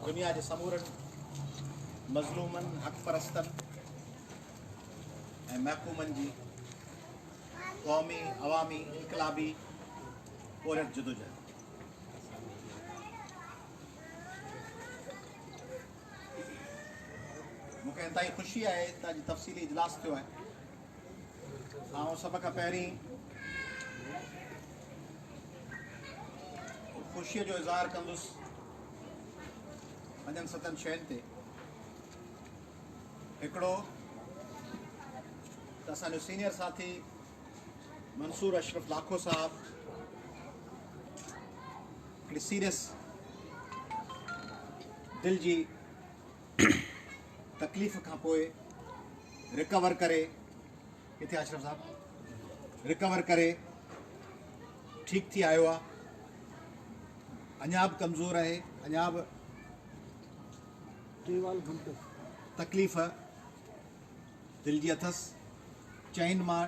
दुनिया के समूरनि मज़लूमनि हक़ परस्तनि ऐं महकूमनि जी क़ौमी अवामी इनकलाबी पोरत जदोजहद। मूंखे ताईं ख़ुशी आहे त अॼु तफ़सीली इजलास थियो आहे। सभ खां पहिरीं ख़ुशीअ जो इज़हार कंदुसि 5-7 शयुनि ते। हिकिड़ो त असांजो सीनियर साथी मंसूर अशरफ लाखो साहब हिकिड़ी सीरियस दिल जी तकलीफ़ खां पोइ रिकवर करे, किथे अशरफ साहब रिकवर करे ठीक थी आयो आहे। अञा बि कमज़ोर आहे, अञा बि तकलीफ़ दिल जी अथसि। चइनि मां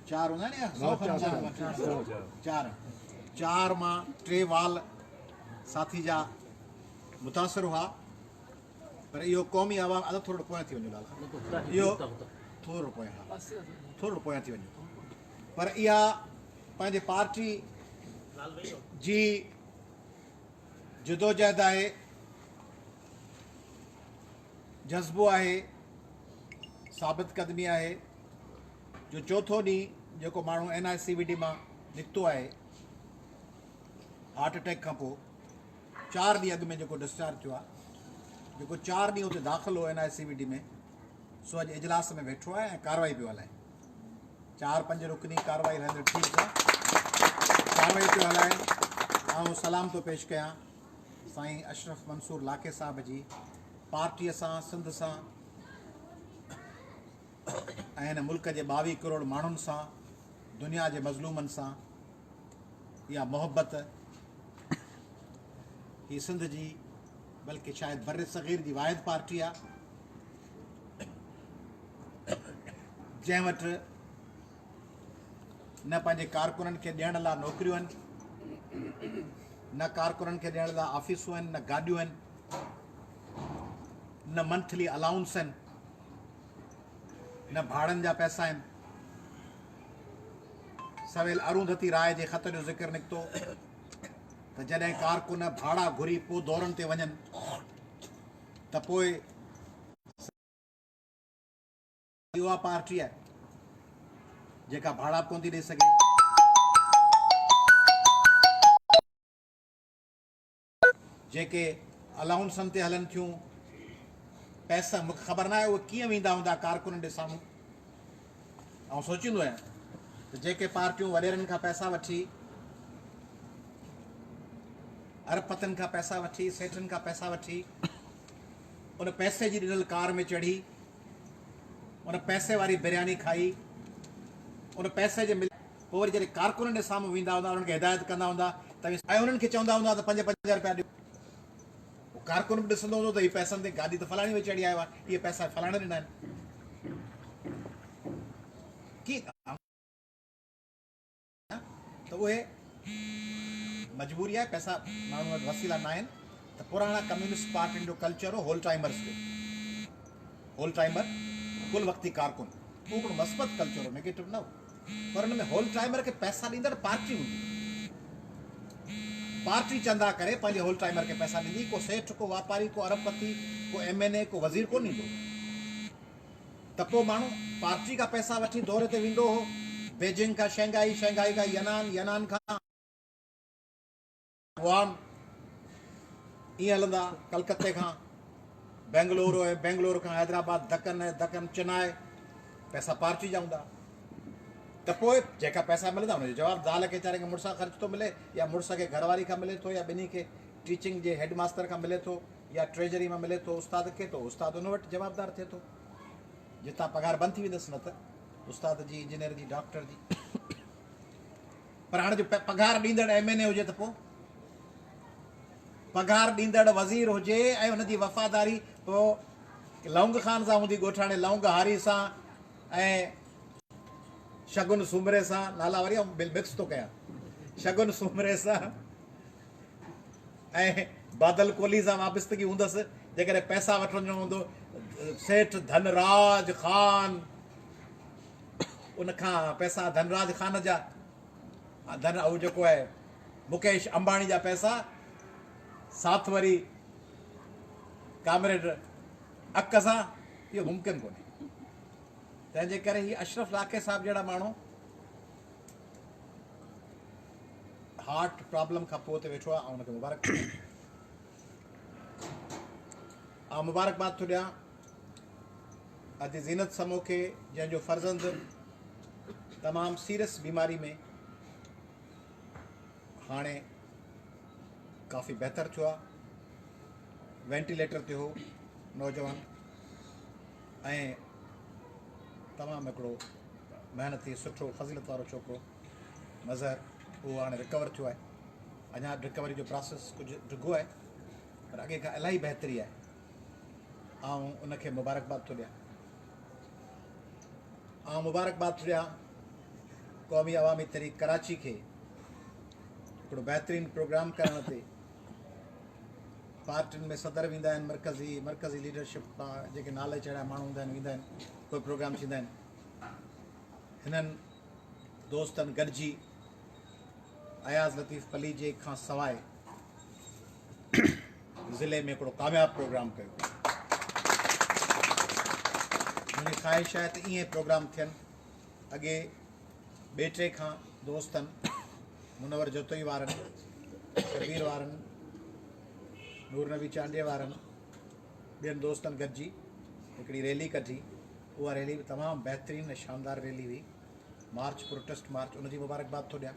4 हूंदा आहिनि या 4 मां 3 वाल साथी जा मुतासिर हुआ, पर इहो क़ौमी आवाम थोरो पोयां थी वञो लाला, इहो थोरो पोयां थी वञो। पर इहा पंहिंजे पार्टी जी जदोजहद आहे, जज़्बो आहे, साबित कदमी आहे। जो चौथो ॾींहुं जेको माण्हू NICVD मां निकितो आहे हार्ट अटैक खां पोइ, 4 ॾींहं अॻु में जेको डिस्चार्ज थियो आहे, जेको 4 ॾींहं उते दाख़िल हो NICVD में, सो अॼु इजलास में वेठो आहे ऐं कार्रवाई पियो हलाए। 4-5 रुकनी कार्रवाई हलंदड़ ठीक आहे, कार्रवाई पियो हलाए। ऐं सलाम थो पेश कयां साईं अशरफ मंसूर लाखे साहब जी पार्टीअ सां, सिंध सां ऐं हिन मुल्क जे 22 करोड़ माण्हुनि सां, दुनिया जे मज़लूमनि सां इहा मोहब्बत। ही सिंध जी बल्कि शायदि बर सग़ीर जी वाहिद पार्टी आहे जंहिं वटि न पंहिंजे कारकुननि खे ॾियण लाइ नौकरियूं आहिनि, न कारकुननि खे ॾियण लाइ ऑफिसूं आहिनि, न गाॾियूं आहिनि, न मंथली अलाउंस आहिनि, न भाड़नि जा पैसा आहिनि। सवेल अरुंधति राय जे ख़त जो ज़िक्र निकितो त जॾहिं कारकुन भाड़ा घुरी पोइ दौरनि ते वञनि त पोइ उहा पार्टी आहे जेका भाड़ा कोन थी ॾेई सघे। जेके अलाउंसनि ते हलनि थियूं, पैसा मूंखे ख़बर न आहे उहे कीअं वेंदा हूंदा कारकुननि ॾे साम्हूं। ऐं सोचींदो आहियां त जेके पार्टियूं वॾेरनि खां पैसा वठी, अरबपतिनि खां पैसा वठी, सेठनि खां पैसा वठी, उन पैसे जी ॾिनल कार में चढ़ी, उन पैसे वारी बिरयानी खाई, उन पैसे जे पोइ वरी जॾहिं कारकुननि जे साम्हूं वेंदा हूंदा, उन्हनि खे हिदायत कंदा हूंदा त ऐं उन्हनि खे चवंदा हूंदा त 5-5 रुपया ॾियो। कारकुन बि ॾिसंदो हूंदो त हीअ पैसनि ते गाॾी त फलाणी में चढ़ी आयो आहे, इहे पैसा फलाणे ॾिना आहिनि। त उहे मजबूरी आहे, पैसा माण्हू वटि वसीला न आहिनि। त पुराणा कम्युनिस्ट पार्टियुनि जो कल्चर हो होल टाइमर्स जो, होल टाइमर कुल वक़्ती कारकुन, उहो हिकिड़ो मस्बत कल्चर हो, नेगेटिव न हो। पर हुन में होल टाइमर खे पैसा ॾींदड़ पार्टी हूंदी, पार्टी चंदा करे पंहिंजे होल टाइमर खे पैसा ॾींदी। को सेठ, को वापारी, को अरबपति, को MNA, को वज़ीर कोन ॾींदो। त पोइ माण्हू पार्टी खां पैसा वठी दौरे ते वेंदो हो, बेजिंग खां शंघाई, शंघाई खां यनान, यनान खां गुआम, ईअं हलंदा। कलकत्ते खां बेंगलोर, बेंगलोर खां हैदराबाद, दक्कन, दक्कन चेन्नई, पैसा पार्टी जा हूंदा। त पोइ जेका पैसा मिलंदा हुनजो जवाबु ज़ाल खे वीचारे खे मुड़ुस ख़र्च थो मिले, या मुड़ुस खे घरवारी खां मिले थो, या ॿिन्ही खे टीचिंग जे हेड मास्टर खां मिले थो, या ट्रेजरी मां मिले थो उस्ताद खे, तो उस्ताद उन वटि जवाबदार थिए थो। जितां पघार बंदि थी वेंदसि, न त उस्ताद जी, इंजीनियर जी, डॉक्टर जी। पर हाणे जो पघार ॾींदड़ MNA हुजे त पोइ पघार ॾींदड़ वज़ीर हुजे ऐं हुनजी वफ़ादारी पोइ लौंग खान सां हूंदी, ॻोठाणे लौंग हारी सां ऐं शगुन सुमरे सां, नाला वरी मिक्स थो कयां, शगुन सुमरे सां ऐं बादल कोहली सां वाबस्तगी हूंदसि जेकॾहिं पैसा वठणो हूंदो सेठ धनराज खान उनखां पैसा धनराज खान जा उहो जेको आहे मुकेश अंबाणी जा पैसा साथ वरी कामरेड अक सां इहो मुमकिन कोन्हे। तंहिंजे करे हीअ अशरफ लाखे साहिब जहिड़ा माण्हू हार्ट प्रॉब्लम खां पोइ ते वेठो आहे ऐं हुनखे मुबारक ऐं मुबारकबाद थो ॾियां अॼु ज़ीनत समो खे जंहिंजो फर्ज़ंद तमामु सीरियस बीमारी में हाणे काफ़ी बहितर थियो आहे, वेंटिलेटर ते हो नौजवान ऐं तमामु हिकिड़ो महिनती सुठो फज़ीलत वारो छोकिरो मज़हर उहो हाणे रिकवर थियो आहे। अञा रिकवरी जो प्रोसेस कुझु ॾिघो आहे पर अॻे खां इलाही बहितरी आहे ऐं उनखे मुबारकबाद थो ॾियां। ऐं मुबारकबाद थो ॾियां क़ौमी अवामी तहरीक कराची खे हिकिड़ो बहितरीनु प्रोग्राम करण ते पार्टियुनि में सदर वेंदा आहिनि, मरकज़ी लीडरशिप मां जेके नाले चढ़िया माण्हू हूंदा आहिनि वेंदा आहिनि, कोई प्रोग्राम थींदा आहिनि। हिननि दोस्तनि गॾिजी अयाज़ लतीफ़ पली जे खां सवाइ ज़िले में हिकिड़ो कामयाबु प्रोग्राम कयो। मुंहिंजी ख़्वाहिश आहे त ईअं प्रोग्राम थियनि। अॻे ॿिए टे खां दोस्तनि मुनवर जोतोई वारनि, शबीर वारनि, नूर नबी चांडिया वारनि, ॿियनि दोस्तनि गॾिजी हिकिड़ी रैली कढी। उहा रैली बि तमामु बहितरीनु ऐं शानदार रैली हुई, मार्च प्रोटेस्ट मार्च, उनजी मुबारकबाद थो ॾियां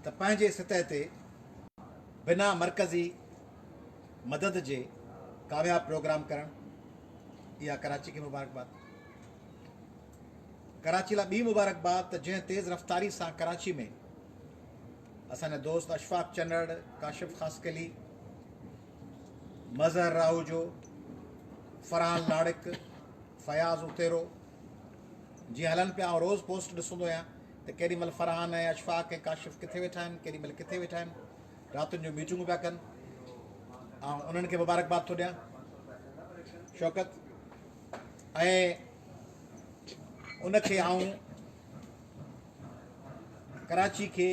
त पंहिंजे सतह ते बिना मरकज़ी मदद जे कामयाबु प्रोग्राम करणु, इहा कराची खे मुबारकबाद। कराची लाइ ॿी मुबारकबाद त जंहिं तेज़ रफ़्तारी सां कराची में असांजा दोस्त अशफाक चन्नड़, काशिफ ख़ासकली, मज़हर राहूजो, फरहान नाड़िक, फयाज़ उतेरो जीअं हलनि पिया। ऐं रोज़ पोस्ट ॾिसंदो आहियां त केॾी महिल फरहान ऐं अशफाक ऐं काशिफ किथे वेठा आहिनि, केॾी महिल किथे वेठा आहिनि, रातियुनि जूं मीटिंगूं पिया कनि ऐं उन्हनि खे मुबारकबाद थो ॾियां शौकत। ऐं उनखे आऊं कराची खे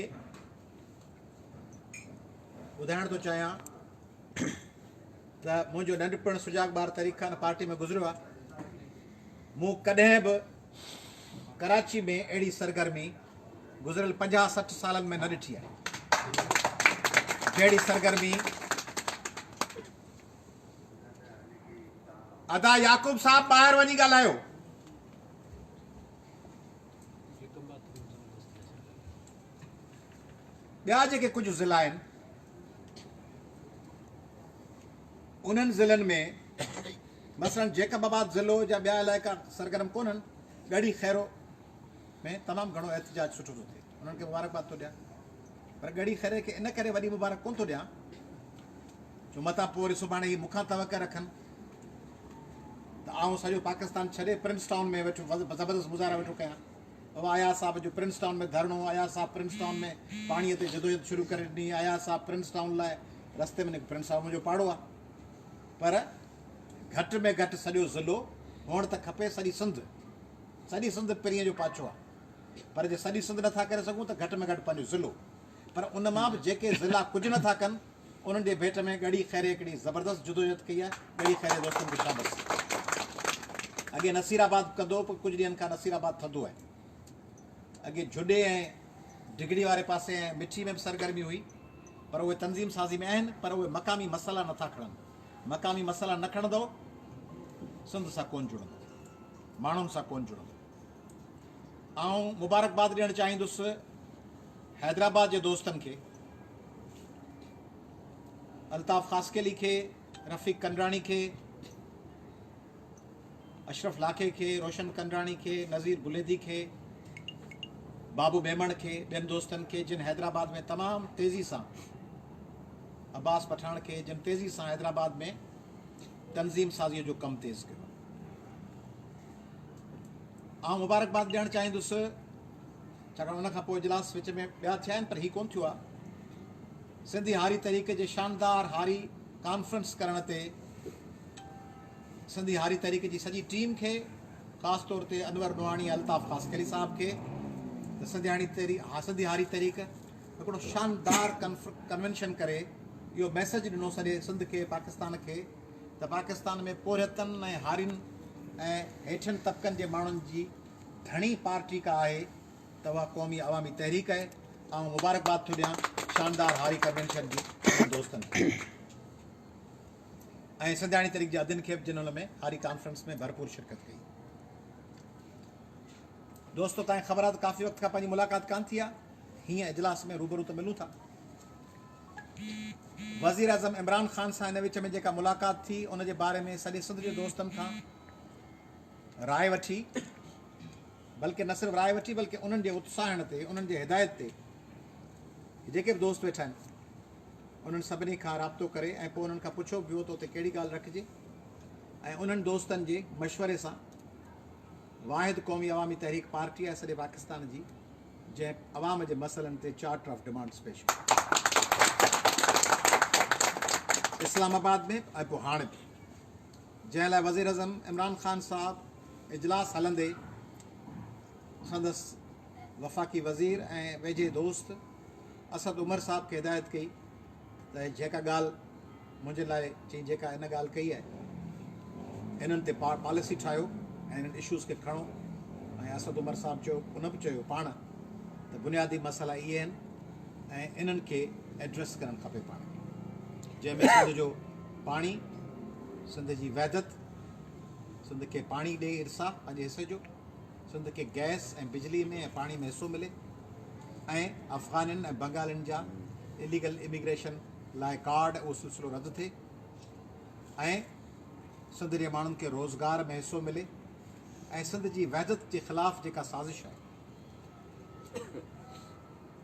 ॿुधाइण थो चाहियां त मुंहिंजो नंढपण सुजाग ॿार तरीक़ खान पार्टी में गुज़रियो आहे। मूं कॾहिं बि कराची में अहिड़ी सरगर्मी गुज़िरियल 50-60 सालनि में न ॾिठी आहे जहिड़ी सरगर्मी अदा याकूब साहब ॿाहिरि वञी ॻाल्हायो। ॿिया जेके कुझु ज़िला आहिनि उन्हनि ज़िलनि में मसलन जेकबाबाद ज़िलो या ॿिया इलाइक़ा सरगर्म कोन्हनि, ॻड़ी खैरो में तमामु घणो एहतजाज सुठो थो थिए, उन्हनि खे मुबारकबाद थो ॾियां। पर ॻड़ी खैरे खे इन करे वॾी मुबारक कोन थो ॾियां जो मतां पोइ वरी सुभाणे ही मूंखां तवक़ रखनि त आउं सॼो पाकिस्तान छॾे प्रिंस टाउन में वेठो ज़बरदस्त मुज़ाहिरा वेठो कयां। बाबा अयाज़ साहब जो प्रिंस टाउन में धरणो, अयाज़ साहब प्रिंस टाउन में पाणीअ ते जदोजहद शुरू करे ॾिनी, अयाज़ साहब प्रिंस टाउन लाइ रस्ते में प्रिंस साहब मुंहिंजो पाड़ो आहे। पर घटि में घटि सॼो ज़िलो हुअणु त खपे, सॼी सिंध पिरीअ जो पाछो आहे, पर जे सॼी सिंध नथा करे सघूं त घटि में घटि पंहिंजो ज़िलो। पर उन मां बि जेके ज़िला कुझु नथा कनि उन्हनि जे भेट में ॻड़ी खैरे हिकिड़ी ज़बरदस्त जदोजहद कई आहे। ॻड़ी खैरे दोस्तनि खे शाबाश। अॻे नसीराबाद कंदो, पर कुझु ॾींहंनि खां नसीराबाद थधो आहे। अॻे जुॾे ऐं डिगड़ी वारे पासे ऐं मिठी में बि सरगर्मी हुई, पर उहे तंज़ीम साज़ी में आहिनि, पर उहे मक़ामी मसइला नथा खणनि। मक़ामी मसइला न खणंदो सिंध सां कोन जुड़ंदो, माण्हुनि सां कोन जुड़ंदो। ऐं मुबारकबाद ॾियणु चाहींदुसि हैदराबाद जे दोस्तनि खे, अल्ताफ़ ख़ासकेली खे, रफ़ीक कंडराणी खे, अशरफ लाखे खे, रोशन कंडराणी खे, नज़ीर बुलेदी खे, बाबू मेमण खे, ॿियनि दोस्तनि खे जिन हैदराबाद में तमामु तेज़ी सां, अब्बास पठान खे जिन तेज़ी सां हैदराबाद में तंज़ीम साज़ीअ जो कमु तेज़ कयो। ऐं मुबारकबाद ॾियणु चाहींदुसि छाकाणि उनखां पोइ इजलास विच में ॿिया थिया आहिनि, पर हीउ कोन थियो आहे सिंधी हारी तरीक़े जे शानदार हारी कॉन्फ्रेंस करण ते सिंधी हारी तरीक़े जी सॼी टीम खे, ख़ासि तौर ते अनवर नुआणी अल्ताफ़ ख़ासकली साहब खे, त सिंधी हारी तरीक़ हिकिड़ो शानदार कन्वेंशन करे इहो मैसेज ॾिनो सॼे सिंध खे, पाकिस्तान खे, त पाकिस्तान में पोरियतनि ऐं हारियुनि ऐं हेठियुनि तबिकनि जे माण्हुनि जी घणी पार्टी का आहे त उहा क़ौमी अवामी तहरीक आहे। ऐं मुबारकबाद थो ॾियां शानदार हारी कन्वेंशन जी दोस्तनि खे ऐं सिंधियाणी तरीक़ जे अदिन खे बि जिन में हारी कॉन्फ्रेंस में भरपूर शिरकत कई। दोस्तो, तव्हांखे ख़बर आहे त काफ़ी वक़्त खां पंहिंजी मुलाक़ात कान थी आहे, हीअं इजलास में रूबरू त मिलूं था। वज़ीर आज़म इमरान ख़ान सां हिन विच में जेका मुलाक़ात थी उन जे बारे में सॼे सिंध जे दोस्तनि खां राय वठी, बल्कि न सिर्फ़ु राय वठी बल्कि उन्हनि जे उत्साहन ते, उन्हनि जे हिदायत ते जेके बि दोस्त वेठा आहिनि उन्हनि सभिनी खां राब्तो करे ऐं पोइ उन्हनि खां पुछो बि हो त उते कहिड़ी ॻाल्हि रखिजे, ऐं उन्हनि दोस्तनि जे मशवरे सां वाहिद क़ौमी अवामी तहरीक पार्टी आहे सॼे पाकिस्तान जी, जंहिं अवाम जे मसइलनि ते चार्टर ऑफ डिमांड्स पेश कयो इस्लामाबाद में ऐं पोइ हाणे बि, जंहिं लाइ वज़ीर आज़म इमरान ख़ान साहब इजलास हलंदे संदसि वफ़ाक़ी वज़ीर ऐं वेझे दोस्त असद उमर साहब खे हिदायत कई त जेका ॻाल्हि मुंहिंजे लाइ चई, जेका इन ॻाल्हि कई आहे इन्हनि ते पॉलिसी ठाहियो ऐं इन्हनि इशूज़ खे खणो। ऐं असद उमर साहब चयो, उन बि चयो पाण त बुनियादी मसइला इहे आहिनि ऐं इन्हनि खे एड्रेस करणु खपे पाण, जंहिंमें सिंध जो पाणी, सिंध जी वहदत, सिंध खे पाणी ॾे इरसा पंहिंजे हिसे जो, सिंध खे गैस ऐं बिजली में ऐं पाणी में हिसो मिले, ऐं अफ़गाननि ऐं बंगालियुनि जा इलीगल इमिग्रेशन लाइ कार्ड उहो सिलसिलो रद्द थिए, ऐं सिंध जे माण्हुनि खे रोज़गार में हिसो मिले, ऐं सिंध जी वहदत जे ख़िलाफ़ु जेका साज़िश आहे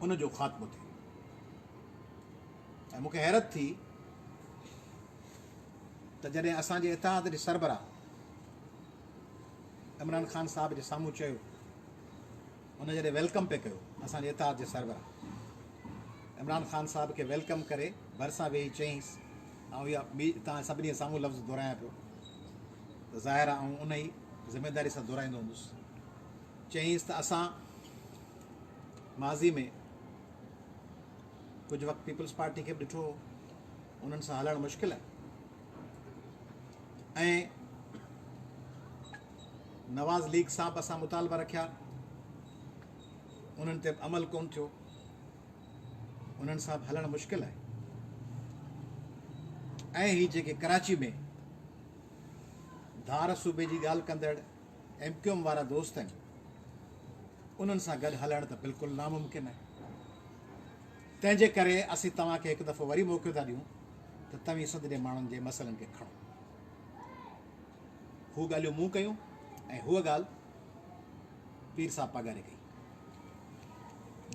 उनजो ख़ात्मो थिए। ऐं मूंखे हैरत थी त जॾहिं असांजे इतिहाद जे सरबराह इमरान ख़ान साहब जे साम्हूं चयो, उन जॾहिं वेलकम पे कयो असांजे इतिहाद जे सरबराह इमरान ख़ान साहब खे वेलकम करे भरिसां वेही चयईंसि, ऐं इहा ॿी तव्हां सभिनी साम्हूं लफ़्ज़ दोहिरायां पियो त ज़ाहिर आहे ऐं उन ई ज़िमेदारी सां दोहिराईंदो हूंदुसि, चयईंसि त असां माज़ी में कुझु वक़्तु पीपल्स पार्टी खे बि ॾिठो, उन्हनि सां हलणु मुश्किल आहे, ऐं नवाज़ लीग साहब असां मुतालबा रखिया, उन्हनि ते अमल कोन थियो, उन्हनि सां हलणु मुश्किल आहे। ऐं ही जेके कराची में धार सूबे जी ॻाल्हि कंदड़ MQM वारा दोस्त आहिनि, उन्हनि सां गॾु हलणु त बिल्कुलु नामुमकिन आहे। तंहिंजे करे असीं तव्हांखे हिकु दफ़ो वरी मौक़ो था ॾियूं त तव्हीं सिंध जे माण्हुनि जे मसइलनि खे खणो। हू ॻाल्हियूं मूं कयूं ऐं हूअ ॻाल्हि पीर साहब पघारे कई।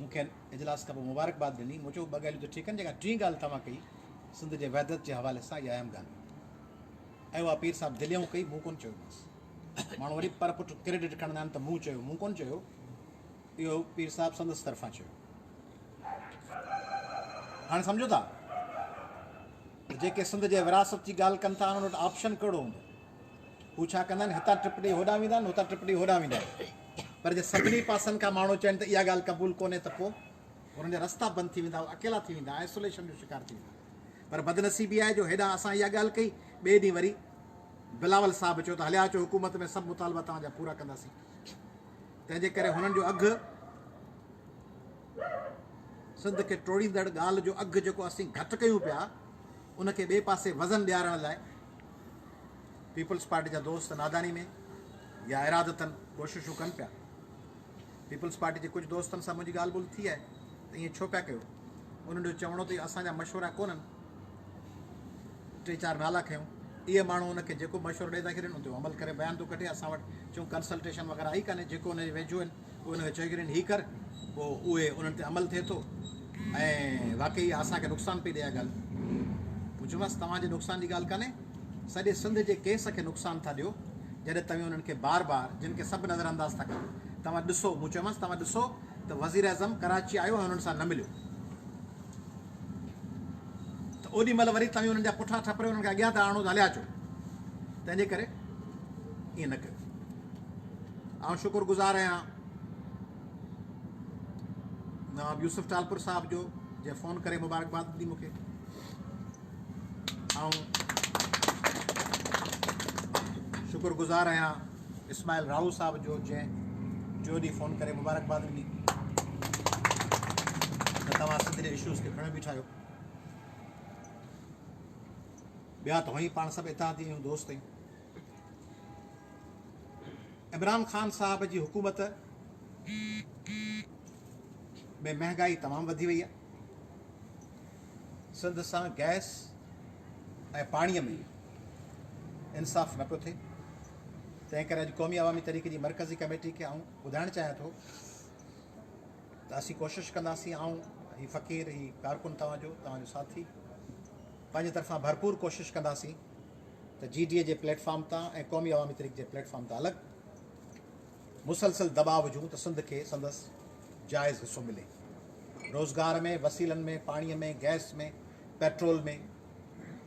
मूंखे इजलास खां पोइ मुबारकबाद ॾिनी, मूं चयो ॿ ॻाल्हियूं त ठीकु आहिनि, जेका टीं ॻाल्हि तव्हां कई सिंध जे वहदत जे हवाले सां इहा अहम ॻाल्हि, ऐं उहा पीर साहब दिलियूं कई, मूं कोन चयोमांसि। माण्हू वरी पर पुट क्रेडिट खणंदा आहिनि त मूं चयो, मूं कोन चयो, इहो पीर साहब संदसि तरफ़ां चयो। हाणे सम्झो था जेके सिंध जे विरासत जी ॻाल्हि कनि था उन्हनि वटि ऑप्शन कहिड़ो हूंदो, हू छा कंदा आहिनि, हितां टिप ॾेई होॾां वेंदा आहिनि, हुतां टिप ॾेई होॾां वेंदा आहिनि, पर जे सभिनी पासनि खां माण्हू चवनि त इहा ॻाल्हि क़बूल कोन्हे त पोइ हुननि जा रस्ता बंदि थी वेंदा, अकेला थी वेंदा, आइसोलेशन जो शिकार थी वेंदा। पर बदनसीबी आहे जो हेॾां असां इहा ॻाल्हि कई, ॿिए ॾींहुं वरी बिलावल साहब चयो त हलिया अचो हुकूमत में सभु मुतालबा तव्हांजा पूरा कंदासीं। तंहिंजे करे हुननि जो अघु, सिंध खे टोड़ींदड़ ॻाल्हि जो अघु जेको असीं घटि कयूं पिया, उनखे ॿिए पासे वज़न ॾियारण लाइ पीपल्स पार्टी जा दोस्त नादानी में या इरादतन कोशिशूं कनि पिया। पीपल्स पार्टी जे कुझु दोस्तनि सां मुंहिंजी ॻाल्हि ॿोल्हि थी आहे त ईअं छो पिया कयो, उन्हनि जो चवणो त असांजा मशवरा कोन्हनि, 3-4 नाला खयूं, इहे माण्हू उनखे जेको मशवरो ॾेई था छॾनि उन ते अमल करे बयान थो कढे। असां वटि चऊं कंसल्टेशन वग़ैरह आई कान्हे, जेको उनजे वेझो आहिनि उहे उनखे चई छॾनि हीअ कर, पोइ उहे उन्हनि ते अमल थिए थो, ऐं वाक़ई असांखे नुक़सानु पई ॾिए ॻाल्हि। मूं चयोमांसि तव्हांजे नुक़सान जी ॻाल्हि कान्हे, सॼे सिंध जे केस खे नुक़सानु था ॾियो, जॾहिं तव्हां उन्हनि खे बार बार जिन खे सभु नज़रअंदाज़ था कयो। तव्हां ॾिसो, मूं चयोमांसि तव्हां ॾिसो त वज़ीर आज़म कराची आयो ऐं हुननि सां न मिलियो, ओॾी महिल वरी तव्हां उन्हनि जा पुठियां ठपरे उन्हनि खे अॻियां था आणो त हलिया अचो। तंहिंजे करे ईअं न कयो। ऐं शुक्रगुज़ार आहियां नवाब यूसुफ टालपुर साहब जो, जंहिं फ़ोन करे मुबारकबाद ॾिनी मूंखे। ऐं शुक्रगुज़ार आहियां इस्माइल राहू साहब जो, जंहिं जो ॾींहुं फ़ोन करे मुबारकबाद ॾिनी त तव्हां सिंध जे इशूज़ खे खणी बीठा आहियो। ॿिया त हुई पाण सभु इतिहादी आहियूं, दोस्त आहियूं। इमरान ख़ान साहब जी हुकूमत में महांगाई तमामु वधी वई आहे। सिंध सां गैस ऐं पाणीअ में इंसाफ़ न पियो थिए। तंहिं करे अॼु क़ौमी अवामी तहरीक जी मरकज़ी कमेटी खे आऊं ॿुधाइणु चाहियां थो त असीं कोशिशि कंदासीं, ऐं ही फ़क़ीर, ही कारकुन तव्हांजो साथी, पंहिंजे तरफ़ां भरपूर कोशिशि कंदासीं त GDA जे प्लेटफॉर्म तां ऐं क़ौमी अवामी तहरीक जे प्लेटफॉर्म तां अलॻि मुसलसल दबाव विझूं त सिंध खे संदसि जाइज़ हिसो मिले। रोज़गार में, वसीलनि में, पाणीअ में, गैस में, पेट्रोल में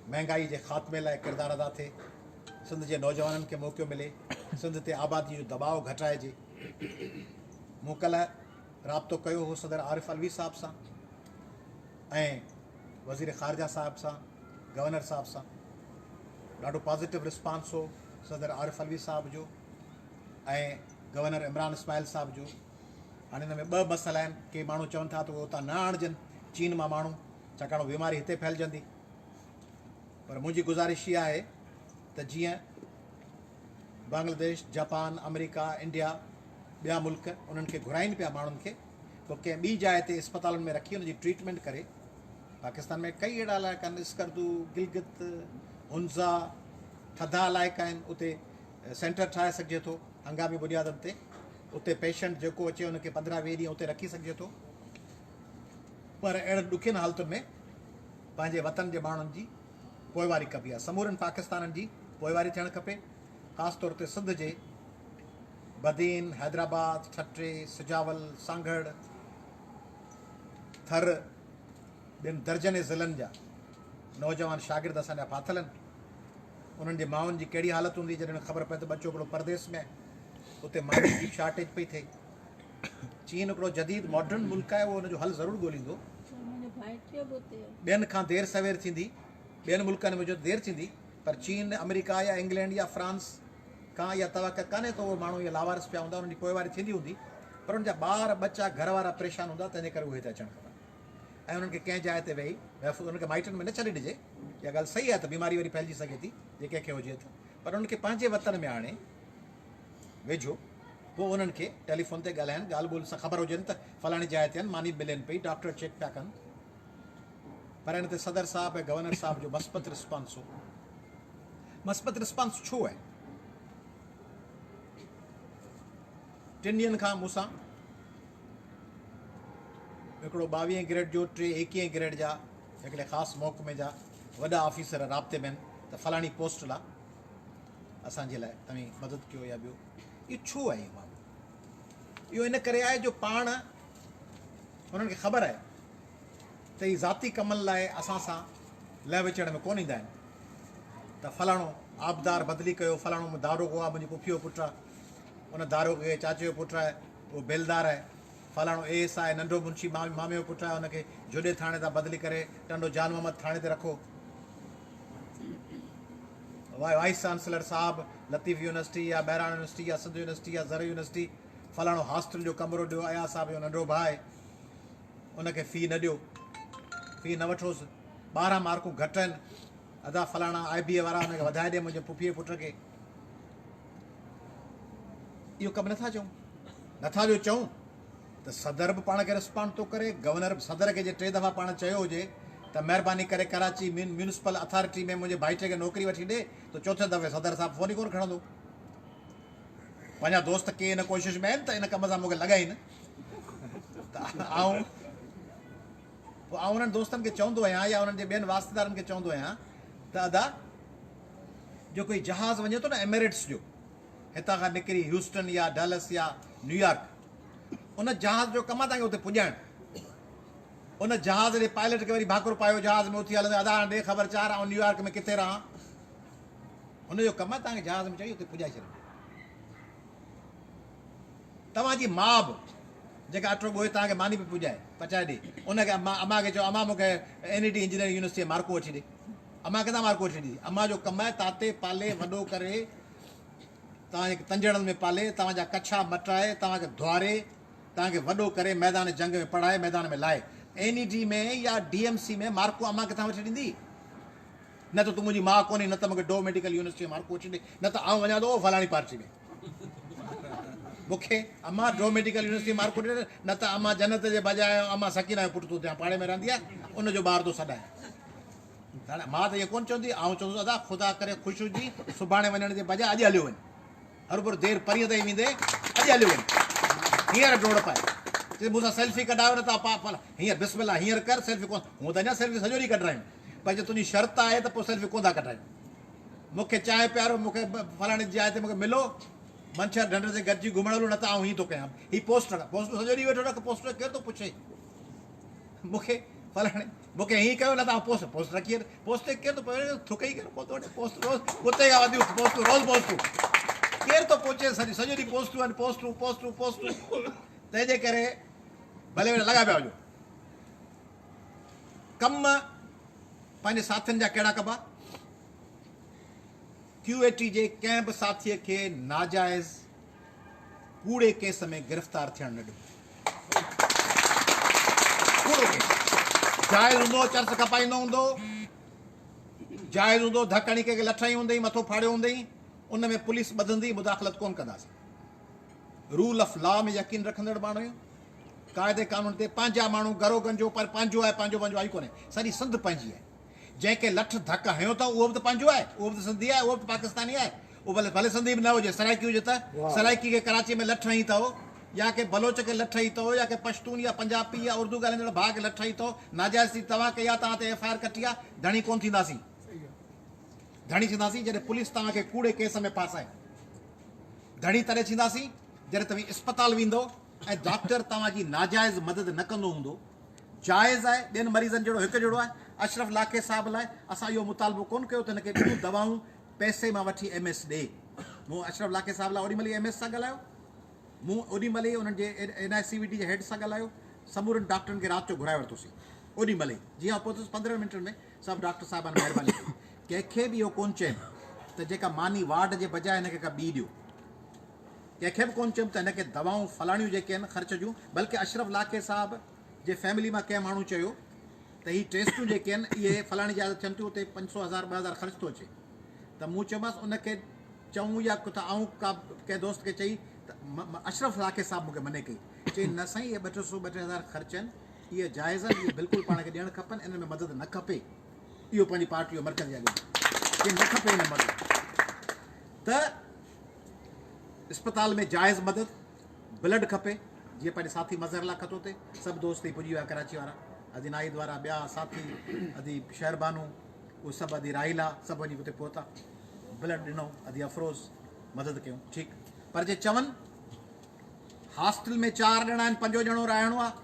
महांगाई जे ख़ात्मे लाइ किरदारु अदा थिए। सिंध जे नौजवाननि खे मौक़ो मिले, सिंध ते आबादी जो दबाव घटाइजे। मूं कल्ह राब्तो कयो हो सदर आरिफ अलवी साहब सां ऐं वज़ीर ख़ारजा साहब सां, गवर्नर साहब सां। ॾाढो पॉज़िटिव रिस्पॉन्स हो सदर आरिफ अलवी साहब जो ऐं गवर्नर इमरान इस्माइल साहब जो। हाणे हिन में ॿ मसइला आहिनि। के माण्हू चवनि था त उहे उतां न आणजनि चीन मां माण्हू, छाकाणि बीमारी हिते फैलिजंदी। पर मुंहिंजी गुज़ारिश इहा आहे त जीअं बांग्लादेश, जापान, अमेरिका, इंडिया, ॿिया मुल्क उन्हनि खे घुराइनि पिया माण्हुनि खे, पोइ कंहिं ॿी जाइ ते अस्पतालुनि में रखी उनजी ट्रीटमेंट करे। पाकिस्तान में कई अहिड़ा इलाइक़ा आहिनि, स्कर्दू, गिलगित, हुंज़ा, थधा इलाइक़ा आहिनि, उते सेंटर ठाहे सघिजे थो हंगामी बुनियादनि ते। उते पेशेंट जेको अचे उनखे 15-20 ॾींहं उते रखी सघिजे थो। पर अहिड़नि ॾुखियनि हालतुनि में पंहिंजे वतन जे माण्हुनि जी पोइवारी कबी आहे। समूरनि पाकिस्ताननि जी पोइवारी थियणु खपे। ख़ासि तौर ते सिंध जे बदीन, हैदराबाद, ठट्रे, सिजावल, सांगड़, थर, ॿियनि दर्जने ज़िलनि जा नौजवान शागिर्द असांजा फाथल आहिनि। उन्हनि जे माउनि जी कहिड़ी हालत हूंदी जॾहिं ख़बर पए त बच्चो हिकिड़ो परदेस में आहे, उते मानी जी शार्टेज पई थिए। चीन हिकिड़ो जदीद मॉडर्न मुल्क आहे, उहो हुनजो हल ज़रूरु ॻोल्हींदो। ॿियनि खां देरि सवेर थींदी, ॿियनि मुल्कनि में जो देरि थींदी, पर चीन, अमेरिका या इंग्लैंड या फ्रांस खां इहा तवक़ा कान्हे त उहे माण्हू इहे लावारिस पिया हूंदा, उन्हनि जी पोइवारी थींदी हूंदी। पर उनजा ॿार बच्चा घर वारा परेशान हूंदा, तंहिंजे करे उहे हिते अचणु खपनि ऐं उन्हनि खे कंहिं जाइ ते वेही उनखे माइटनि में न छॾे ॾिजे। इहा ॻाल्हि सही आहे त बीमारी वरी फैलिजी सघे थी जे कंहिंखे हुजे त, पर उनखे पंहिंजे वतन में आणे वेझो, पोइ उन्हनि खे टेलीफोन ते ॻाल्हाइनि, ॻाल्हि ॿोल्हि सां ख़बर हुजनि त फलाणी जाइ ते आहिनि, मानी मिलेनि पई, डॉक्टर चेक पिया कनि। पर हिन ते सदर साहब ऐं गवर्नर साहब जो मस्बत रिस्पॉन्स हो। मस्बत रिस्पॉन्स छो आहे? 3 ॾींहंनि खां मूंसां हिकिड़ो 22 ग्रेड जो, 3 21 ग्रेड जा, हिकिड़े ख़ासि महकमे जा वॾा ऑफिसर राब्ते में आहिनि त फलाणी पोस्ट लाइ असांजे लाइ तव्हां मदद कयो या ॿियो। इहो छो आहे? इहो मामलो इहो इन करे आहे जो पाण हुननि खे ख़बर आहे त हीअ ज़ाती कमनि लाइ असां सां लह विचड़ में कोन ईंदा आहिनि। त फलाणो आबदार बदिली कयो, फलाणो दारोगो आहे, मुंहिंजी पुफीअ जो पुटु आहे, उन दारोगे चाचे जो पुटु आहे, उहो बेलदार आहे। फलाणो AS आहे, नंढो मुंशी मामे जो पुटु आहे, हुनखे जुॾे थाणे तां बदिली करे टंडो जान मोहम्मद थाणे ते रखो। वाइस चांसलर साहब लतीफ़ यूनिवर्सिटी या बहिराण यूनिवर्सिटी या सिंध यूनिवर्सिटी या ज़र यूनिवर्सिटी, फलाणो हॉस्टल जो कमरो ॾियो, अयाज़ साहब जो नंढो भाउ आहे, उनखे फ़ी न ॾियो, फ़ी न वठोसि। 12 मार्कूं घटि आहिनि, अदा फलाणा IB वारा हुनखे वधाए ॾे मुंहिंजे पुफीअ पुट खे। इहो कमु नथा जो चऊं त सदर बि पाण खे रिस्पॉन्ड थो करे। गवर्नर सदर खे जे 3 दफ़ा पाण चयो हुजे त महिरबानी करे कराची म्यूनिसिपल अथॉरिटी में मुंहिंजे भाइटे खे नौकिरी वठी ॾे, त 4थे दफ़े सदर साहब फ़ोन ई कोन खणंदो। पंहिंजा दोस्त के हिन कोशिशि में आहिनि त इन कम सां मूंखे लॻाइनि त आऊं उन्हनि दोस्तनि खे चवंदो आहियां या उन्हनि जे ॿियनि वास्तेदारनि खे चवंदो आहियां त अदा जो कोई जहाज़ वञे थो न एमिरेट्स जो, हितां खां निकिरी ह्यूस्टन या डलस या न्यूयॉर्क, उन जहाज़ जो कमु आहे तव्हांखे उते पुॼाइणु। उन जहाज़ जे पायलट खे वरी भाकुर पायो जहाज़ में उथी हलंदे, अदा ॾे ख़बर चार ऐं न्यूयॉर्क में किथे रहां। हुनजो कमु आहे तव्हांखे जहाज़ में चई उते पुॼाए छॾियो। तव्हांजी माउ बि जेका अटो ॻोहे तव्हांखे मानी बि पुॼाए पचाए ॾे, उनखे अम्मा खे चओ अम्मा मूंखे NET इंजीनियरिंग यूनिवर्सिटी में मार्कूं अची ॾे। अम्मा किथां मार्कूं अची ॾींदी? अम्मा जो कमु आहे ताते पाले वॾो करे, तव्हांजे तंजणनि में पाले, तव्हांजा कच्छा मटाए, तव्हांखे धुआरे, तव्हांखे वॾो करे मैदान जंग में पढ़ाए, मैदान में लाहे। NET में या DMC में मार्कूं अम्मा किथां वठी ॾींदी? न त तूं मुंहिंजी माउ कोन्हे, न त मूंखे डो मेडिकल यूनिवर्सिटी में मार्कूं अची ॾे, न त आउं वञा थो फलाणी पार्टी में। मूंखे अम्मा डो मेडिकल यूनिवर्सिटी में मार्कूं ॾे, न त अम्मा जन्नत जे बजाए अम्मा सकीना जो पुटु तूं थियां, पाड़े में रहंदी आहे, उनजो ॿार थो सॾाए। मां त इहो कोन्ह चवंदी, आउं चवंदुसि अदा ख़ुदा करे ख़ुशि हुजी, सुभाणे वञण जे बजाए अॼु हलियो वञि, हर भुर देरि परीहं ताईं वेंदे, अॼु हलियो वञि, हींअर डोड़ पाए चए मूंसां सेल्फी कढायो, न त हींअर बिस्मिल्ला हींअर कर सेल्फी कोन, हूअं त अञा सेल्फी सॼो ॾींहुं कढायूं, पर जे तुंहिंजी शर्त आहे त पोइ सेल्फी कोन था कढायूं। मूंखे चांहि पियारो, मूंखे फलाणे जाइ ते मूंखे मिलो, मंछर ढंढ ते गॾिजी घुमण हलूं, न त आउं हीअं थो कयां, हीअ पोस्ट रख, पोस्ट सॼो ॾींहुं वेठो रख, पोस्ट केरु थो पुछे मूंखे फलाणे, मूंखे हीअं कयो, न त आउं पोस्ट रखी पोस्ट ते केरु थो थुके ई केरु कोन थो वठे, पोस्ट रोज़ कुते खां वधी पोस्टूं, रोज़ पोस्टूं केरु थो पहुचे, सॼो ॾींहुं पोस्टूं आहिनि, पोस्टूं पोस्टूं पोस्टूं। तंहिंजे करे भले भले लॻा पिया वञो। कम पंहिंजे साथियुनि जा कहिड़ा कबा? QAT जे कंहिं बि साथीअ खे नाजाइज़ कूड़े केस में गिरफ़्तार थियणु न ॾियो। जाइज़ हूंदो चर्च खपाईंदो हूंदो, जाइज़ हूंदो धकणी कंहिंखे लठाई हूंदई, मथो फाड़ियो हूंदई, उन में पुलिस ॿधंदी, मुदाख़लत कोन कंदासीं। रूल ऑफ लॉ में यकीन रखंदड़ माण्हू आहियूं, क़ाइदे कानून ते पंहिंजा माण्हू घरो गंजो, पर पंहिंजो आहे, पंहिंजो पंहिंजो आई कोन्हे, सारी सिंध पंहिंजी आहे। जंहिंखे लठ धक हयो अथव उहो बि त पंहिंजो आहे, उहो बि त सिंधी आहे, उहो बि पाकिस्तानी आहे, उहो भले भले सिंधी बि न हुजे, सराइकी हुजे त सराइकी खे कराची में लठ हई अथव, या के बलोच खे लठ हई अथव, या के पश्तून या पंजाबी या उर्दू ॻाल्हाईंदड़ भाउ खे लठ हई अथव, नाजाइज़ थी तव्हां कई आहे, तव्हां ते FIR कटी आहे, धणी कोन थींदासीं। धणी थींदासीं जॾहिं पुलिस तव्हांखे कूड़े केस में फासाए। धणी तॾहिं थींदासीं जॾहिं तव्हां अस्पताल वेंदो ऐं डॉक्टर तव्हांजी नाजाइज़ मदद न कंदो हूंदो। जाइज़ आहे ॿियनि मरीज़नि जहिड़ो हिकु जहिड़ो आहे। अशरफ लाखे साहिब लाइ असां इहो मुतालबो कोन कयो त हिनखे ॿियूं दवाऊं पैसे मां वठी MS ॾे। मूं अशरफ लाखे साहिब लाइ ओॾी महिल MS सां ॻाल्हायो, मूं ओॾी महिल ई उन्हनि जे NICVT जे हेड सां ॻाल्हायो, समूरनि डॉक्टरनि खे राति जो घुराए वरितोसीं ओॾी महिल ई, जीअं पहुतुसि 15 मिंटनि में सभु डॉक्टर साहिबान महिरबानी कई। कंहिंखे बि इहो कोन चयनि त जेका मानी वार्ड जे बजाए हिनखे का ॿी ॾियो, कंहिंखे बि कोन चयमि त हिनखे दवाऊं फलाणियूं जेके आहिनि ख़र्च जूं, बल्कि अशरफ लाखे साहिब जे फैमिली मां कंहिं माण्हू चयो त हीअ टेस्टूं जेके आहिनि इहे फलाणी जाइ थियनि थियूं, उते 500,000 2,000 ख़र्च थो अचे। त मूं चयोमांसि उनखे चऊं या किथां आऊं का कंहिं दोस्त खे चई त अशरफ लाखे साहिब मूंखे मने कई, चई न साईं इहे 200-2,000 ख़र्च आहिनि, इहे जाइज़ आहिनि, इहे बिल्कुलु पाण खे ॾियणु खपनि, इन में मदद न खपे। इहो पंहिंजी पार्टी जो मर्कज़ आहे, न खपे हिन मदद। त अस्पताल में जाइज़ मदद, ब्लड खपे, जीअं पंहिंजे साथी मज़हर लाइ खतो थिए, सभु दोस्त ई पुॼी विया कराची वारा, अदी नाहिद वारा, ॿिया साथी, अदी शहरबानू, उहे सभु अदी राहिला, सभु वञी उते पहुता, ब्लड ॾिनो, अदी अफ़रोज़ मदद कयूं, ठीकु। पर जे चवनि हॉस्टल में 4 ॼणा आहिनि, 5 ॼणो रहणो आहे,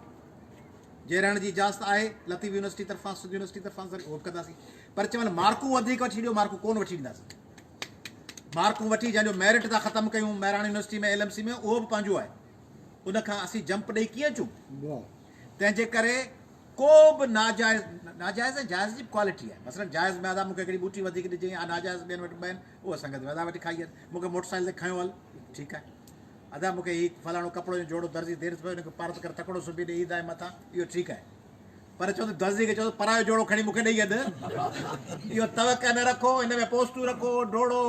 जे रहण जी इजाज़त आहे लतीफ़ यूनिवर्सिटी तरफ़ां, सिंध यूनिवर्सिटी तरफ़ां, उहो बि कंदासीं। पर चवनि मार्कूं वधीक वठी ॾियो, मार्कूं कोन वठी ॾींदासीं। मार्कूं वठी जंहिंजो मेरिट था ख़तमु कयूं महिराण यूनिवर्सिटी में, LMC में, उहो बि पंहिंजो आहे, उनखां असीं जंप ॾेई कीअं अचूं? तंहिंजे करे को बि नाजाइज़ ऐं जाइज़ जी क्वालिटी आहे। मसलन जाइज़ में अदा मूंखे हिकिड़ी ॿूटी वधीक ॾिजई, नाजाइज़ ॿियनि वटि ॿ उहो असांखे वॾा वठी खाई आहिनि, मूंखे मोटरसाइकिल ते खयो हल, ठीकु आहे। अदा मूंखे हीउ फलाणो कपिड़ो जो जोड़ो दर्जी देरि पियो, हिनखे पारत करे तकिड़ो सुबी ॾे ईंदा मथां, इहो ठीकु आहे। पर चवंदो दर्जी खे चवंदो परायो जोड़ो खणी मूंखे ॾेई अॾु, इहो तवक न रखो, हिन में पोस्टूं रखो, डोड़ो,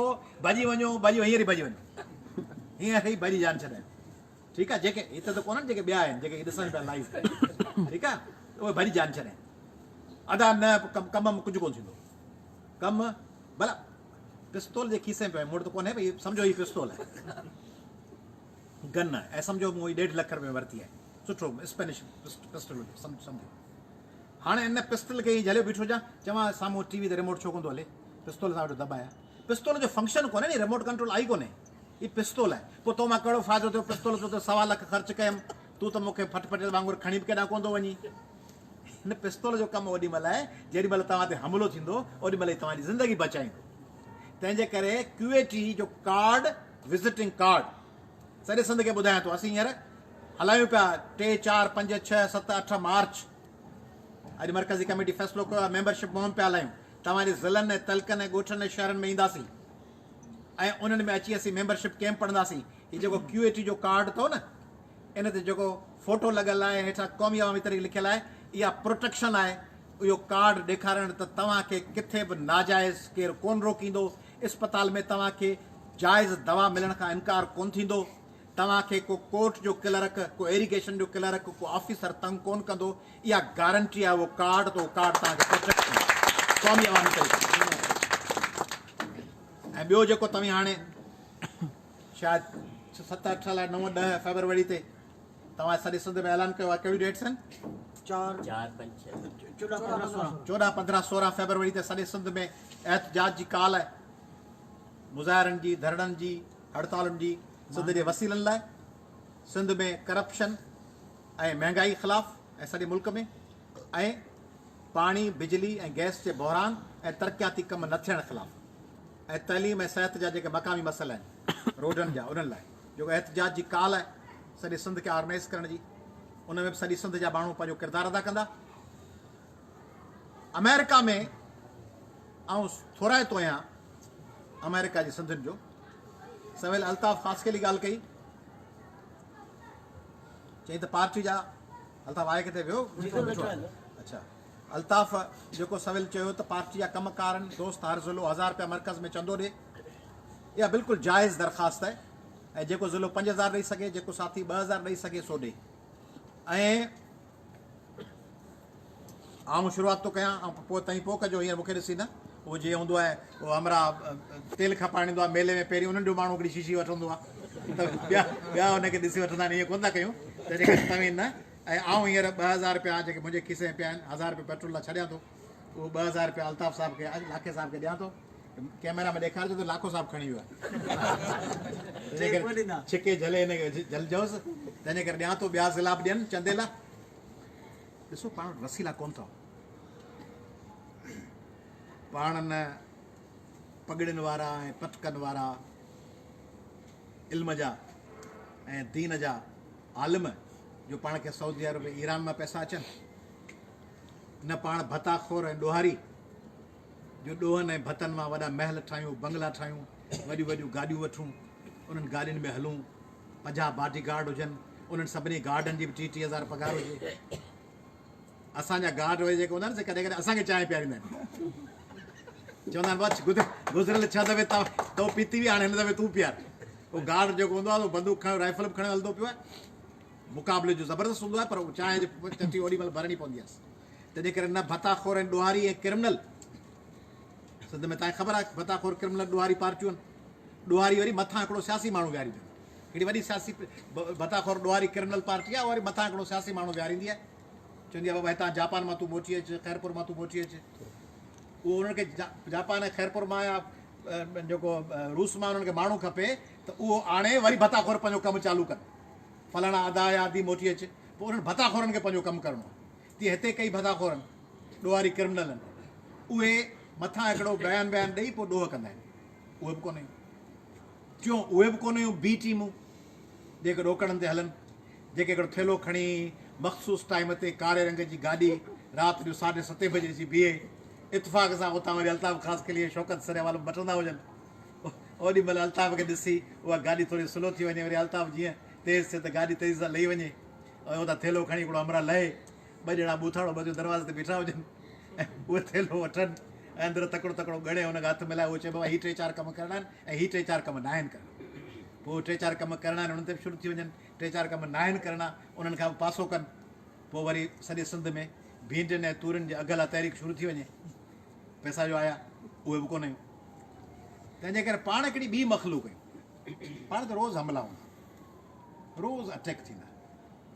भॼी वञो, हींअर ई भॼी वञो, हींअर ई भॼी जान छॾायो, ठीकु आहे। जेके हिते त कोन्हनि जेके ॿिया आहिनि, जेके ॾिसनि पिया लाइव, ठीकु आहे, उहे भॼी जान छॾाइनि। अदा न कम कुझु कोन थींदो, कमु भला पिस्तौल जे खीसे में पियो, मूं वटि त कोन्हे, भई सम्झो हीअ पिस्तौल आहे, गन आहे, ऐं सम्झो मूं हीअ 1.5 लख रुपए में वरिती आहे, सुठो स्पेनिश पिस्टल हुजे, सम्झो। हाणे हिन पिस्तल खे हीअं झलियो बीठो हुजां, चवां साम्हूं TV ते रिमोट छो कोन थो हले, पिस्तौल सां वटि दॿाया, पिस्तौल जो फंक्शन कोन्हे नी, रिमोट कंट्रोल आई कोन्हे, हीअ पिस्तौल आहे। पोइ तो मां कहिड़ो फ़ाइदो थियो, पिस्तौल तो 1.25 लख ख़र्च कयमि, तूं त मूंखे फटफटे वांगुरु खणी बि केॾां कोन थो वञी, हिन पिस्तौल जो कमु ओॾी महिल आहे जेॾी महिल तव्हां ते हमिलो थींदो ओॾी महिल ई तव्हांजी ज़िंदगी बचाईंदो। तंहिंजे करे QAT जो कार्ड, विज़िटिंग कार्ड सॼे सिंध खे ॿुधायां थो। असीं हींअर हलायूं पिया 3, 4, 5, 6, 7, 8 मार्च। अॼु मरकज़ी कमेटी फ़ैसिलो कयो आहे मेंबरशिप मुहिम पिया हलायूं। तव्हांजे ज़िलनि ऐं तलकनि ऐं ॻोठनि ऐं शहरनि में ईंदासीं ऐं उन्हनि में अची असीं मेंबरशिप कैंप पढ़ंदासीं। हीउ जेको QAT जो कार्ड अथव न, इन ते जेको फोटो लॻल आहे, हेठां क़ौमी अवामी तहरीक लिखियलु आहे, इहा प्रोटेक्शन आहे। इहो कार्ड ॾेखारणु त तव्हांखे किथे बि नाजाइज़ केरु कोन रोकींदो। इस्पताल में तव्हांखे जाइज़ दवा मिलण खां इनकार कोन थींदो। तव्हांखे को कोर्ट जो क्लर्क, को इरिगेशन जो क्लर्क, को ऑफिसर तंग कोन कंदो। इहा गारंटी आहे उहो कार्ड, त उहो कार्ड तव्हांखे प्रोटेक्शन क़ौमी अवामी तहरीक। ऐं ॿियो जेको तव्हां हाणे शायदि 7, 8, 9, 10 फरवरी ते तव्हां सॼे सिंध में ऐलान कयो आहे। कहिड़ियूं डेट्स आहिनि? 4, 5, 14, 15, 16 फरवरी ते सॼे सिंध में एहतजाज जी काल आहे। मुज़ाहिरनि जी, धरड़नि जी, हड़तालुनि जी, सिंध जे वसीलनि लाइ, सिंध में करप्शन ऐं महांगाई ख़िलाफ़ ऐं सॼे मुल्क में, ऐं पाणी, बिजली ऐं गैस जे बहिरान ऐं तरक़ियाती कम न थियण ख़िलाफ़, ऐं तइलीम ऐं सिहत जा जेके मक़ामी मसइला आहिनि रोडनि जा, उन्हनि लाइ जेको एहतजाज जी काल आहे सॼे सिंध खे ऑर्गेनाइज़ करण जी, उन में बि सॼी सिंध जा माण्हू पंहिंजो किरदारु अदा कंदा। अमेरिका में ऐं थोराए थो आहियां अमेरिका जी सिंधियुनि जो। सवेल अल्ताफ़ ख़ासकेली ॻाल्हि कई, चई त पार्टी जा अल्ताफ़ आहे किथे वियो? अच्छा, अल्ताफ़ जेको सवेल चयो त पार्टी जा कमकारनि दोस्त हर ज़िलो 1000 रुपया मरकज़ में चंदो ॾिए, इहा बिल्कुलु जाइज़ दरख़्वास्त आहे। ऐं जेको ज़िलो 5000 ॾेई सघे, जेको साथी 2000 ॾेई सघे सो ॾे। ऐं आऊं शुरूआति थो कयां ऐं पोइ तई पोइ कजो, हींअर मूंखे ॾिसी न उहो जीअं हूंदो आहे उहो हमरा तेल खपाईंदो आहे मेले में, पहिरीं उन्हनि जो माण्हू हिकिड़ी शीशी वठंदो आहे त ॿिया हुनखे ॾिसी वठंदा आहिनि, ईअं कोन था कयूं। तंहिंजे करे तव्हीं न। ऐं आऊं हींअर 2000 रुपया जेके मुंहिंजे खीसे में पिया आहिनि, 1000 रुपया पेट्रोल लाइ छॾियां थो, उहो 2000 रुपया अल्ताफ़ साहिब खे, अॼु लाखे साहिब खे ॾियां थो। कैमरा में ॾेखारिजो त लाखो साहिबु खणी वियो आहे, छिके झले हिनखे झलजोसि, तंहिंजे करे ॾियां थो। ॿिया ज़िला बि ॾियनि चंदेला। ॾिसो पाण रसीला कोन अथव, पाण न पगड़ियुनि वारा ऐं पटकनि वारा इल्म जा ऐं दीन जा आलिम जो पाण खे सऊदी अरब ईरान मां पैसा अचनि, न पाण भताखोर ऐं ॾोहारी जो ॾोहनि ऐं भतनि मां वॾा महल ठाहियूं, बंगला ठाहियूं, वॾियूं वॾियूं गाॾियूं वठूं, उन्हनि गाॾियुनि में हलूं, 50 बॉडी गार्ड हुजनि, उन्हनि सभिनी गार्डनि जी बि 30,000 पघार हुजे। असांजा गार्ड वरी जेके हूंदा आहिनि से कॾहिं कॾहिं असांखे चांहि पीआरींदा आहिनि, चवंदा आहिनि बस गुज़िरियल 6 दफ़े तो पीती हुई, हाणे हिन दफ़े तूं पीआर। उहो गार्ड जेको हूंदो आहे उहो बंदूक खणी राइफल बि खणी हलंदो पियो आहे, मुक़ाबले जो ज़बरदस्त हूंदो आहे, पर उहो चांहि जी चटी ओॾी महिल भरणी पवंदी आहे। तंहिंजे करे न भताखोर ऐं ॾोहारी ऐं क्रिमिनल, सिंध में तव्हांखे ख़बर आहे भताखोर क्रिमिनल ॾोहारी पार्टियूं आहिनि। ॾोहारी वरी मथां हिकिड़ो सियासी माण्हू विहारींदी आहे, हिकिड़ी वॾी सियासी भताखोर ॾोहारी क्रिमिनल पार्टी आहे, वरी मथां हिकिड़ो सियासी माण्हू विहारींदी आहे, चवंदी आहे बाबा हितां जापान मां तूं मोटी अचु, ख़ैरपुर मां तूं मोटी अचु। उहो उन्हनि खे जापान ऐं ख़ैरपुर मां या जेको रूस मां उन्हनि खे माण्हू खपे त उहो आणे वरी भताखोर पंहिंजो कमु चालू कनि, फलाणा अदा या आदि मोटी अचे, पोइ उन्हनि भताखोरनि खे पंहिंजो कमु करिणो आहे। तीअं हिते कई भताखोरनि ॾोहारी क्रिमिनल आहिनि, उहे मथां हिकिड़ो बयान ॾेई पोइ ॾोह कंदा आहिनि। उहे बि कोन हुयूं, टियों उहे बि कोन हुयूं बी टीमूं जेके ॾोकड़नि ते हलनि, जेके हिकिड़ो थेलो खणी मख़सूस टाइम ते कारे रंग जी गाॾी राति जो 7:30 बजे अची बीहे, इतफ़ाक़ सां उतां वरी अल्ताफ़ ख़ासि के लिए शौक़त सरेवाल वठंदा हुजनि, ओॾी महिल अल्ताफ़ खे ॾिसी उहा गाॾी थोरी स्लो थी वञे, वरी अल्ताफ़ जीअं तेज़ थिए त गाॾी तेज़ सां लही वञे, ऐं उतां थेलो खणी हिकिड़ो हमरा लहे, 2 ॼणा ॿूथाड़ो ॿधियो दरवाज़े ते बीठा हुजनि, ऐं उहे थेलो वठनि ऐं अंदरि तकिड़ो तकिड़ो ॻणे हुनखे हथु मिलाए, उहो चए बाबा हीअ 3-4 कम करणा आहिनि ऐं हीअ 3-4 कम न आहिनि करणा। पोइ 3-4 कम करणा आहिनि उन्हनि ते बि शुरू थी वञनि, 3-4 कम न आहिनि करणा, उन्हनि खां बि पासो कनि। पोइ वरी सॼे सिंध में भींडियुनि ऐं तूरियुनि जे अघ लाइ तहरीक शुरू थी वञे, पैसा जो आया उहे बि कोन हुयूं। तंहिंजे करे पाण हिकिड़ी ॿी मख़लूक आहियूं, पाण ते रोज़ु हमला हूंदा, रोज़ु अटैक थींदा,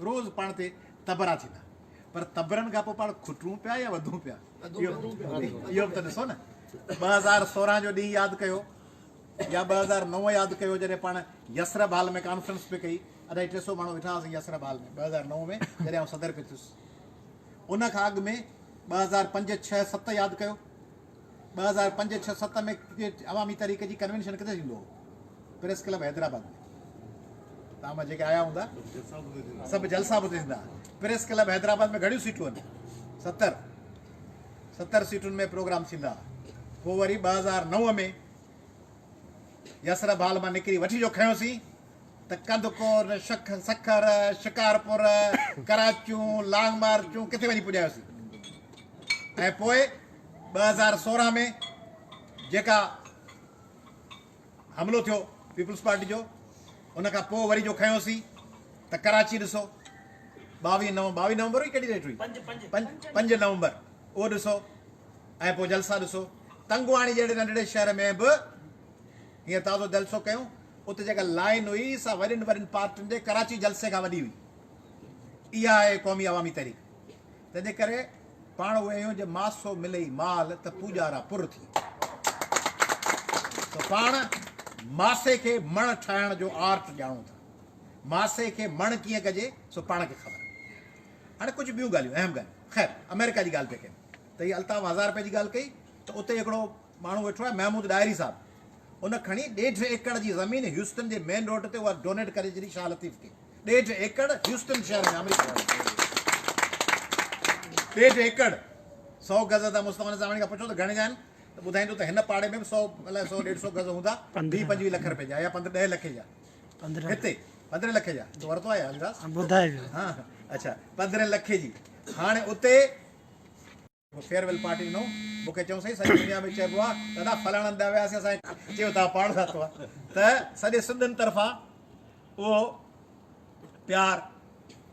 रोज़ु पाण ते तबरा थींदा, पर तबरनि खां पोइ पाण खुटूं पिया या वधूं पिया, इहो बि त ॾिसो न। 2016 जो ॾींहुं यादि कयो या 2009 यादि कयो, जॾहिं पाण यसरब हाल में कॉन्फ्रेंस पे कई, 250 माण्हू वेठा हुआसीं यसरब हाल में 2009 में, जॾहिं आउं सदर पे थियुसि। उन खां अॻु में 2005 6 7 यादि कयो 2005 6 7 में अवामी तरीक़े जी कन्वेंशन किथे थींदो हो? प्रेस क्लब हैदराबाद में। तव्हां मां जेके आया हूंदा सभु जलसा बि थींदा। प्रेस क्लब हैदराबाद में घणियूं सीटूं आहिनि? 70 सीटुनि में प्रोग्राम थींदा। पोइ वरी 2009 में यसरब हाल मां निकिरी वठी जो खयोसीं त कंदकोर सखर शिकारपुर कराचियूं लांगमार्चूं किथे वञी पुॼायोसीं। ऐं पोइ 2016 में जेका हमिलो थियो पीपल्स पार्टी जो उन खां पोइ वरी जो खयोसीं त कराची ॾिसो 22 नवंबर हुई कहिड़ी डेट हुई? 5 नवंबर उहो ॾिसो। ऐं पोइ जलसा ॾिसो। तंगवाणी जहिड़े नंढड़े शहर में बि हीअं ताज़ो जलसो कयूं। उते जेका लाइन हुई सा वॾियुनि पार्टियुनि जे कराची जलसे खां वॾी हुई। इहा आहे क़ौमी अवामी तहरीक। तंहिंजे करे पाण उहे आहियूं जे मासो मिले ई माल त पूॼारा पुर थी। त पाण मासे खे मण ठाहिण जो आर्ट ॼाणूं था। मासे खे मण कीअं कजे सो पाण खे ख़बर। हाणे कुझु ॿियूं ॻाल्हियूं अहम ॻाल्हियूं। ख़ैर अमेरिका जी ॻाल्हि पिया कयूं त हीअ अल्ताफ़ 1000 रुपए जी ॻाल्हि कई त उते हिकिड़ो माण्हू वेठो आहे महमूद डायरी साहिबु। उन खणी 1.5 एकड़ जी ज़मीन ह्यूस्टन जे मेन रोड ते उहा डोनेट करे छॾी शाह लतीफ़ खे। 1.5 एकड़ ह्यूस्टन शहर में अमेरिका। 1.5 एकड़ 100 गज़ त मुस्तफ़ा सामने खां पुछो त घणे जा आहिनि त ॿुधाईंदो त हिन पाड़े में 100 अलाए 100-150 गज़ हूंदा 20-25 लख रुपए जा या 10 लख जा। हिते 15 लख जा तो वरितो आहे अंदाज़ ॿुधाइजो। हाँ अच्छा 15 लख जी। हाणे उते फेयरवेल पार्टी ॾिनो। मूंखे चऊं साईं सॼी दुनिया में चइबो आहे दादा फलाणनि ॾांहुं वियासीं असां चयो तव्हां पाण ठातो आहे त सॼे सिंधियुनि तरफ़ां उहो प्यार।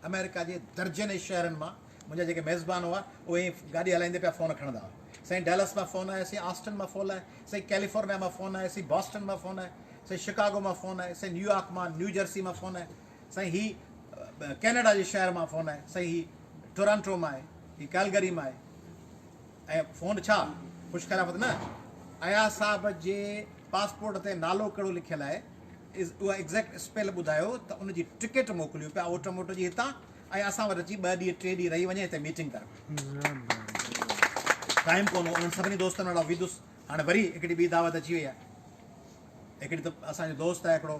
अमेरिका जे दर्जने शहरनि मां मुंहिंजा जेके मेज़बान हुआ उहे गाॾी हलाईंदे पिया फ़ोन खणंदा हुआ। साईं डैलस मां फ़ोन आहे, साईं ऑस्टिन मां फ़ोन आहे, साईं कैलिफोर्निया मां फ़ोन आहे, साईं बॉस्टन मां फ़ोन आहे, साईं शिकागो मां फ़ोन आहे, साईं न्यूयॉर्क मां न्यू जर्सी मां फ़ोन आहे, साईं ही कैनेडा जे शहर मां फ़ोन आहे, साईं ही टोरंटो मां आहे, ही कैलगरी मां आहे। ऐं फ़ोन छा ख़ुशि ख़िलाफ़त न अया साहब जे पासपोर्ट ते नालो कहिड़ो लिखियलु आहे उहा एग्ज़ैक्ट स्पेल ॿुधायो त उनजी टिकट मोकिलियो पिया ओटो मोटो जी हितां ऐं असां वटि अची 2 ॾींहं 3 ॾींहं रही वञे हिते मीटिंग कर। टाइम कोन हो। उन्हनि सभिनी दोस्तनि वटि विदुसि। हाणे वरी हिकिड़ी ॿी दावत अची वई आहे। हिकिड़ी त असांजो दोस्त आहे हिकिड़ो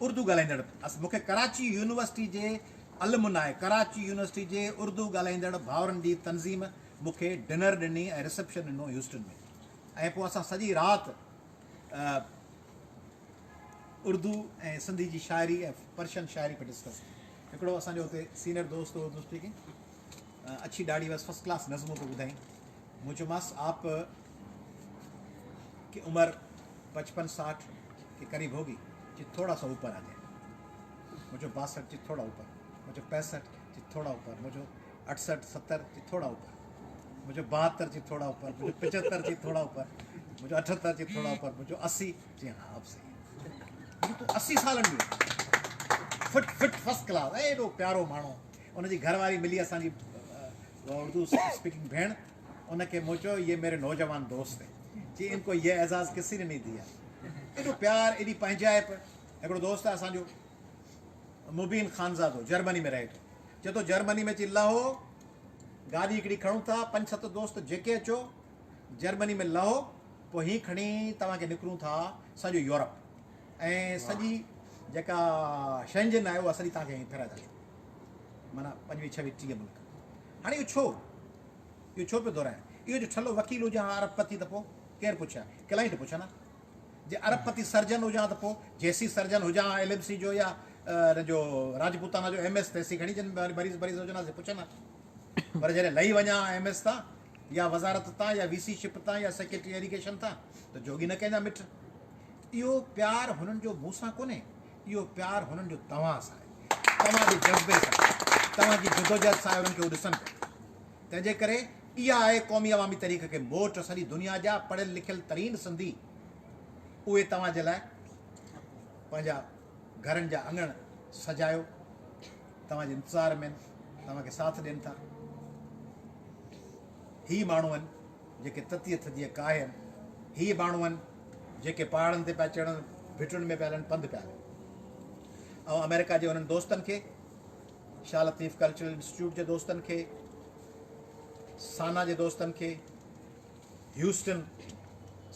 उर्दू ॻाल्हाईंदड़। मूंखे कराची यूनिवर्सिटी जे अलमुनाए कराची यूनिवर्सिटी जे उर्दू ॻाल्हाईंदड़ भाउरनि जी तनज़ीम मूंखे डिनर ॾिनी ऐं रिसेप्शन ॾिनो ह्यूस्टन में। ऐं पोइ असां सॼी राति उर्दू ऐं सिंधी जी शाइरी ऐं पर्शियन शाइरी पे डिस्कस। हिकिड़ो असांजो हुते सीनियर दोस्त हो उर्दू स्पीकिंग अच्छी दाढ़ी बस फर्स्ट क्लास नज़मूं तो ॿुधाई। मूं चयोमांसि आप की उम्र 55-60 के करीब होगी जी थोड़ा सा ऊपर आ जाए। मुझे 62 जी थोड़ा ऊपर, मुझे 65 जी थोड़ा ऊपर, मुझे 68-70 जी थोड़ा ऊपर, मुझे 72 जी थोड़ा ऊपर, मुझे 75 जी थोड़ा ऊपर, मुझे 78 जी थोड़ा ऊपर, मुझे 80 जी हाँ आप सही। तो 80 सालनि में फिट फर्स्ट क्लास एॾो प्यारो माण्हू। उनजी घरवारी मिली असांजी उर्दू स्पीकिंग भेण। उनखे मूं चयो ये मेरे नौजवान दोस्त है जी इनको ये एज़ाज़ किसी ने नहीं दिया। एॾो प्यार एॾी पंहिंजाइप। हिकिड़ो दोस्त आहे असांजो मुबीन ख़ानज़ादो जर्मनी में रहे थो। चए थो जर्मनी में अची लहो गाॾी हिकिड़ी खणूं था 5-7 दोस्त जेके अचो जर्मनी में लहो पोइ हीअ खणी तव्हांखे निकिरूं था सॼो यूरोप ऐं सॼी जेका शेंजन आहे उहा सॼी तव्हांखे फिराए था माना 25-26-30 मुल्क। हाणे इहो छो पियो दोहरायां? इहो जो छलो वकील हुजां अरबपति त पोइ केरु पुछा क्लाइंट पुछा न। जे अरबपति सर्जन हुजां त पोइ जेसी सर्जन हुजां LMC जो या जो राजपूताना जो MS तेसी खणी मरीज़ हुजंदासीं पुछ न। पर जॾहिं लही वञा MS तां या वज़ारत तां या VC शिप तां या सेक्रेटरी एजुकेशन तां त जोगी न कंहिंजा मिठ। इहो प्यार हुननि जो मूं सां कोन्हे, इहो प्यार हुननि जो तव्हां सां आहे, तव्हांजे जज़्बे सां, तव्हांजी जदोजहद सां हुननि खे उहो ॾिसनि पिया। तंहिंजे करे इहा आहे क़ौमी अवामी तरीक़े खे मोट। सॼी दुनिया जा पढ़ियल लिखियल तरीन सिंधी उहे तव्हांजे लाइ पंहिंजा घरनि जा अङण सजायो तव्हांजे इंतज़ार में तव्हांखे साथ ॾियनि था। ही माण्हू आहिनि जेके ततीअ थधीअ काहे आहिनि। ही माण्हू आहिनि जेके पहाड़नि ते पिया चढ़नि भिटुनि में पिया हलनि पंधु पिया हलनि। ऐं अमेरिका जे उन्हनि दोस्तनि खे शाह लतीफ़ कल्चरल इंस्टीट्यूट जे दोस्तनि खे साना जे दोस्तनि खे, ह्यूस्टन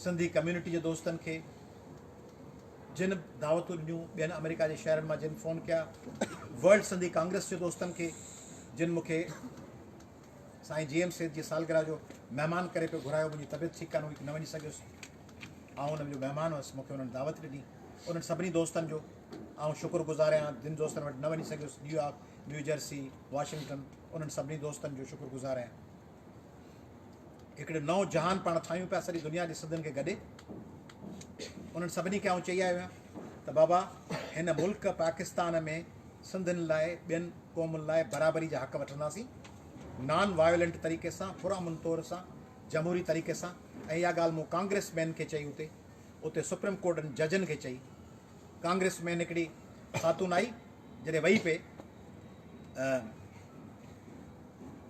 सिंधी कम्युनिटी जे दोस्तनि खे, जिन दावतूं ॾिनियूं ॿियनि अमेरिका जे शहरनि मां जिन फ़ोन कया, वर्ल्ड सिंधी कांग्रेस जे दोस्तनि खे जिन मूंखे साईं GM सेठ जी सालगिरह जो महिमान करे पियो घुरायो, मुंहिंजी तबियत ठीकु कान हुई, न वञी सघियुसि, ऐं उन्हनि जो महिमान हुअसि, मूंखे उन्हनि दावत ॾिनी, उन्हनि सभिनी दोस्तनि जो ऐं शुक्रगुज़ार आहियां। जिन दोस्तनि वटि न वञी सघियुसि, न्यूयॉर्क, न्यू जर्सी, वॉशिंगटन, उन्हनि सभिनी दोस्तनि जो शुक्रगुज़ार आहियां। हिकिड़े नओं जहान पाण ठाहियूं पिया सॼी दुनिया जे सिंधियुनि खे गॾे। उन्हनि सभिनी खे आउं चई आयो आहियां त बाबा हिन मुल्क पाकिस्तान में सिंधियुनि लाइ, ॿियनि क़ौमुनि लाइ बराबरी जा हक़ वठंदासीं, नॉन वायोलेंट तरीक़े सां, पुरअमन तौर सां, जमहूरी तरीक़े सां। ऐं इहा ॻाल्हि मूं कांग्रेसमैन खे चई, उते सुप्रीम कोर्ट जजनि खे चई। कांग्रेसमैन हिकिड़ी ख़ातून आई जॾहिं वेही पे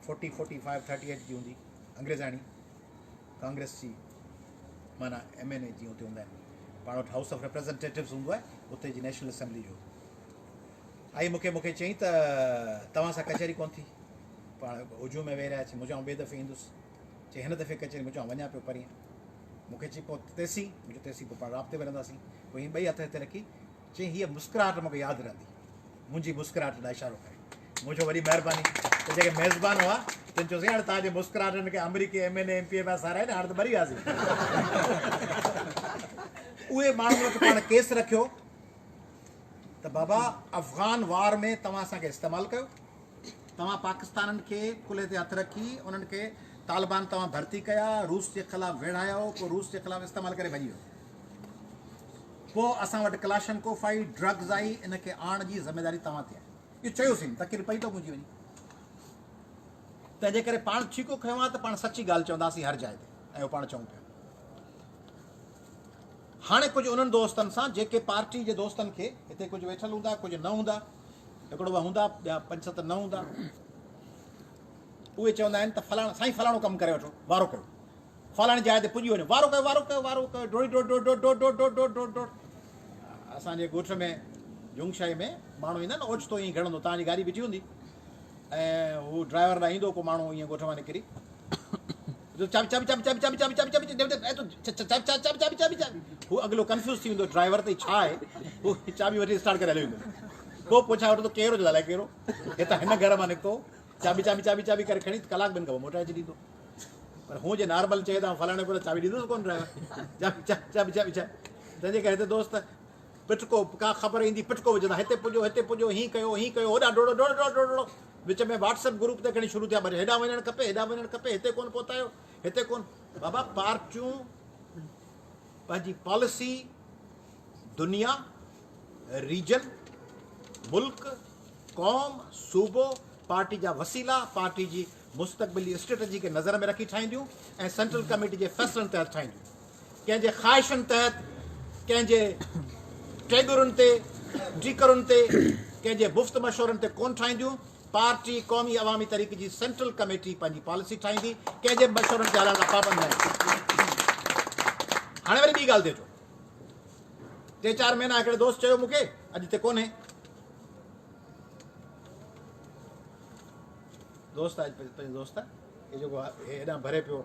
40, 45, 38 जी हूंदी, अंग्रेज़ाणी, कांग्रेस जी माना MNA जी उते हूंदा आहिनि, पाण वटि हाउस ऑफ रिप्रेज़ेंटेटिव्स हूंदो आहे, उते जी नेशनल असेंबली जो आई। मूंखे चई त तव्हां सां कचहरी कोन थी, पाण हुजूं में वेही रहियासीं। मूं चयो ॿिए दफ़े ईंदुसि, चई हिन दफ़े कचहरी, मूं चयो वञा पियो परीहं। मूंखे चई पोइ तेसी, मुंहिंजो तेसी पोइ पाण राब्ते में रहंदासीं। पोइ हीअं ॿई हथ हिते रखी चई हीअ मुस्कुराहट मूंखे यादि रहंदी, मुंहिंजी मुस्कुराहट ॾाढो इशारो करे। मुंहिंजो वॾी महिरबानी। त जेके मेज़बान हुआ तिन चयोसीं हाणे तव्हांजे मुस्कुराहटनि खे अमरीकी MNA MP में साराए न, हाणे त मरी वियासीं। उहे माण्हुनि वटि पाण केस रखियो त बाबा अफ़गान वार में तव्हां असांखे इस्तेमालु कयो, तव्हां पाकिस्ताननि खे कुल्हे ते हथु रखी उन्हनि खे तालिबान तव्हां भर्ती कया, रूस जे ख़िलाफ़ु विढ़ायो, पोइ रूस जे ख़िलाफ़ु इस्तेमालु करे भॼी वियो। पोइ असां वटि क्लाशनकोफ आई, ड्रग्स आई, इनखे आण जी ज़िमेदारी तव्हां ते आहे। इहो चयोसीं, तकिर पई थो मुंहिंजी वञी। तंहिंजे करे पाण ठीकु खयो आहे त पाण सची ॻाल्हि चवंदासीं हर जाइ ते, ऐं उहो पाण चऊं पिया। हाणे कुझु उन्हनि दोस्तनि सां जेके पार्टी जे दोस्तनि खे, हिते कुझु वेठल हूंदा, कुझु न हूंदा, हिकिड़ो ॿ हूंदा, ॿिया 5-7 न हूंदा, उहे चवंदा आहिनि त फलाणो साईं फलाणो कमु करे वठो, वारो कयो, फलाणी जाइ ते पुॼी वञो, वारो कयो, वारो कयो, वारो कयो, डोड़ी डोड़ डोड़ डोड़ डोड़ डोड़ डोड़ डोड़ डोड़। असांजे ॻोठ में जुंगशाही में माण्हू ईंदा आहिनि, ओचितो ईअं घणंदो, तव्हांजी गाॾी बीठी हूंदी ऐं हू ड्राइवर लाइ ईंदो, को माण्हू ईअं ॻोठ मां निकिरी चाबी चाबी चाबी चाबी चाबी चाबी चाबी चाबी चाबी चाबी चाबी चाबी, हू अॻिलो कंफ्यूज़ थी वेंदो, ड्राइवर ते छा आहे, हू चाबी वठी स्टार्ट करे हली वेंदो। पोइ पुछा वठंदो कहिड़ो जो अलाए कहिड़ो, हितां हिन घर मां निकितो, चाबी चाबी चाबी चाबी करे खणी कलाक ॿिनि खां मोटाए अची ॾींदो। पर हू जे नॉर्मल चए त फलाणे को चाबी ॾींदुसि कोन ड्राइवर, चाबी चाबी चाबी चाबी चाबी। तंहिंजे करे हिते दोस्त पिटको, का ख़बर ईंदी पिटको विझंदा, हिते पुॼो, हीअं कयो, होॾां डोड़ो डोड़ो डोड़ो डोड़ो। विच में व्हाट्सएप ग्रुप ते खणी शुरू थिया, भले हेॾां वञणु खपे, हिते कोन पहुतायो, हिते कोन। बाबा पार्टियूं पंहिंजी पॉलिसी दुनिया, रीजन, मुल्क, क़ौम, सूबो, पार्टी जा वसीला, पार्टी जी मुस्तक़बिली स्ट्रेटजी खे नज़र में रखी ठाहींदियूं ऐं सेंट्रल कमेटी जे फ़ैसिलनि तहत ठाहींदियूं। कंहिंजे ख़्वाहिशनि तहत, कंहिंजे टेगुरुनि ते, टीकरुनि ते, कंहिंजे मुफ़्त मशवरनि ते कोन ठाहींदियूं। पार्टी क़ौमी अवामी तरीक़े जी सेंट्रल कमेटी पंहिंजी पॉलिसी ठाहींदी, कंहिंजे मशवरनि ते हलण लाइ पाबंद न आहे। हाणे वरी ॿी ॻाल्हि ते अचो, 3-4 महीना हिकिड़े दोस्त चयो मूंखे, अॼु हिते कोन्हे दोस्त, आहे पंहिंजो दोस्त आहे, इहे जेको हेॾां भरे पियो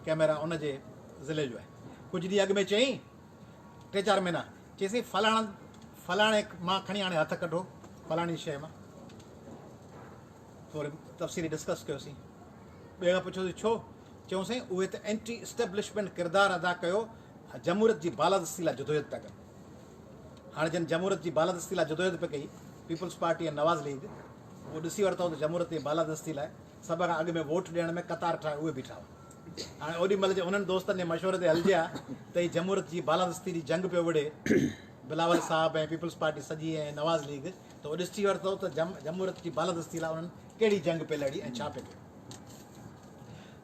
कैमरा, उनजे ज़िले जो आहे। कुझु ॾींहं अॻु में चयईं, 3-4 महीना चईसीं फलाणे मां खणी हाणे हथु कढो फलाणी शइ मां, थोरी तफ़सीली डिस्कस कयोसीं। ॿिए खां पुछियोसीं छो, चयोसीं उहे त एंटी इस्टेब्लिशमेंट किरदारु अदा कयो, जमहूरियत जी बालादस्ती लाइ जदोजहद पिया कनि। हाणे जिन जमहूरियत जी बालादस्ती लाइ जदोजहद पई कई, पीपल्स पार्टी ऐं नवाज़ लीग, उहो ॾिसी वरितो त जमहूरियत जी बालादस्ती लाइ सभ खां अॻु में वोट ॾियण में कतार ठाहे उहे बीठा हुआ। हाणे ओॾीमहिल जे उन्हनि दोस्तनि जे मशवरे ते हलिजे आहे त हीअ जमहूरियत जी बालादस्ती जी जंग पियो विढ़े, बिलावल साहब ऐं पीपल्स पार्टी सॼी ऐं नवाज़ लीग, त उहो ॾिसी वरितो त जमहूरियत जी बालादस्ती लाइ उन्हनि कहिड़ी जंग पे लड़ी ऐं छा पे कयो।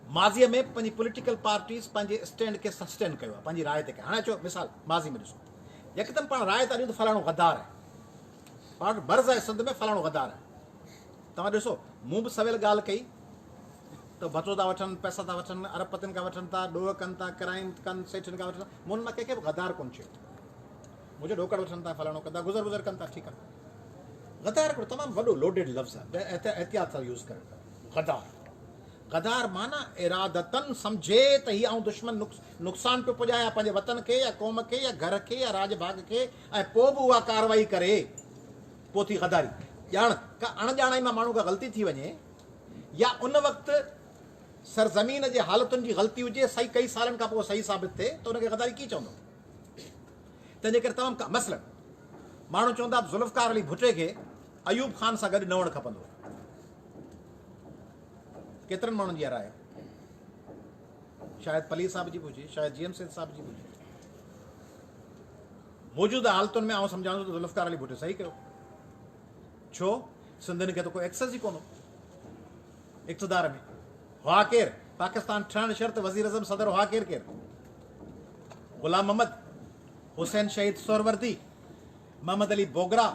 माज़ीअ में पंहिंजी पॉलिटिकल पार्टीज़ पंहिंजे स्टैंड खे सस्टेन कयो आहे, पंहिंजी राय ते कयो। हाणे अचो मिसाल माज़ी में ॾिसो, यकदमि पाण राय था ॾियूं त फलाणो गद्दार आहे, पाण बर्ज़ आहे सिंध में फलाणो गद्दार आहे। तव्हां ॾिसो, मूं बि सवेल ॻाल्हि कई त भचो था वठनि, पैसा था वठनि, अरबपतियुनि खां वठनि था, ॾोह कनि था, क्राइम कनि, सेठियुनि खां वठनि, मूं मां कंहिंखे बि गद्दार कोन चयो। मुंहिंजो ॾोकड़ वठनि था, फलाणो कंदा, गुज़र कनि था, ठीकु आहे। गद्दार हिकिड़ो तमामु वॾो लोडेड लफ़्ज़ आहे, एहतियात सां यूज़ करणु। गदार माना इरादतन सम्झे त हीअ आउं दुश्मन नुक़सान पियो पुॼायां पंहिंजे वतन खे या क़ौम खे या घर खे या राज भाग खे, ऐं पोइ बि उहा कार्रवाई करे, पोइ थी गदारी। ॼाण का अणॼाणाई मां माण्हू खां ग़लती थी वञे, या उन वक़्तु सरज़मीन जे हालतुनि जी ग़लती हुजे, सही कई सालनि खां पोइ सही साबित थिए, त उनखे गदारी कीअं चवंदो? तंहिंजे करे तमामु मसइलनि माण्हू चवंदा ज़ुल्फ़कार अली भुट्टे खे अयूब ख़ान सां गॾु न हुअणु खपंदो। केतिरनि माण्हुनि जी राय? शायदि पली साहिब जी बि हुजे, शायदि GM सेठ साहिब जी बि हुजे। मौजूदा हालतुनि में आउं सम्झां थो त ज़ुल्फ़कार अली भुट्टे सही कयो। छो? सिंधियुनि खे त कोई एक्सेस ई कोन्हो इक़्तिदार में। हुआ केरु? पाकिस्तान ठहणु शर्त वज़ीर आज़म सदर हुआ केरु? ग़ुलाम मोहम्मद, हुसैन शहीद सोहरवर्दी, मोहम्मद अली बोगरा,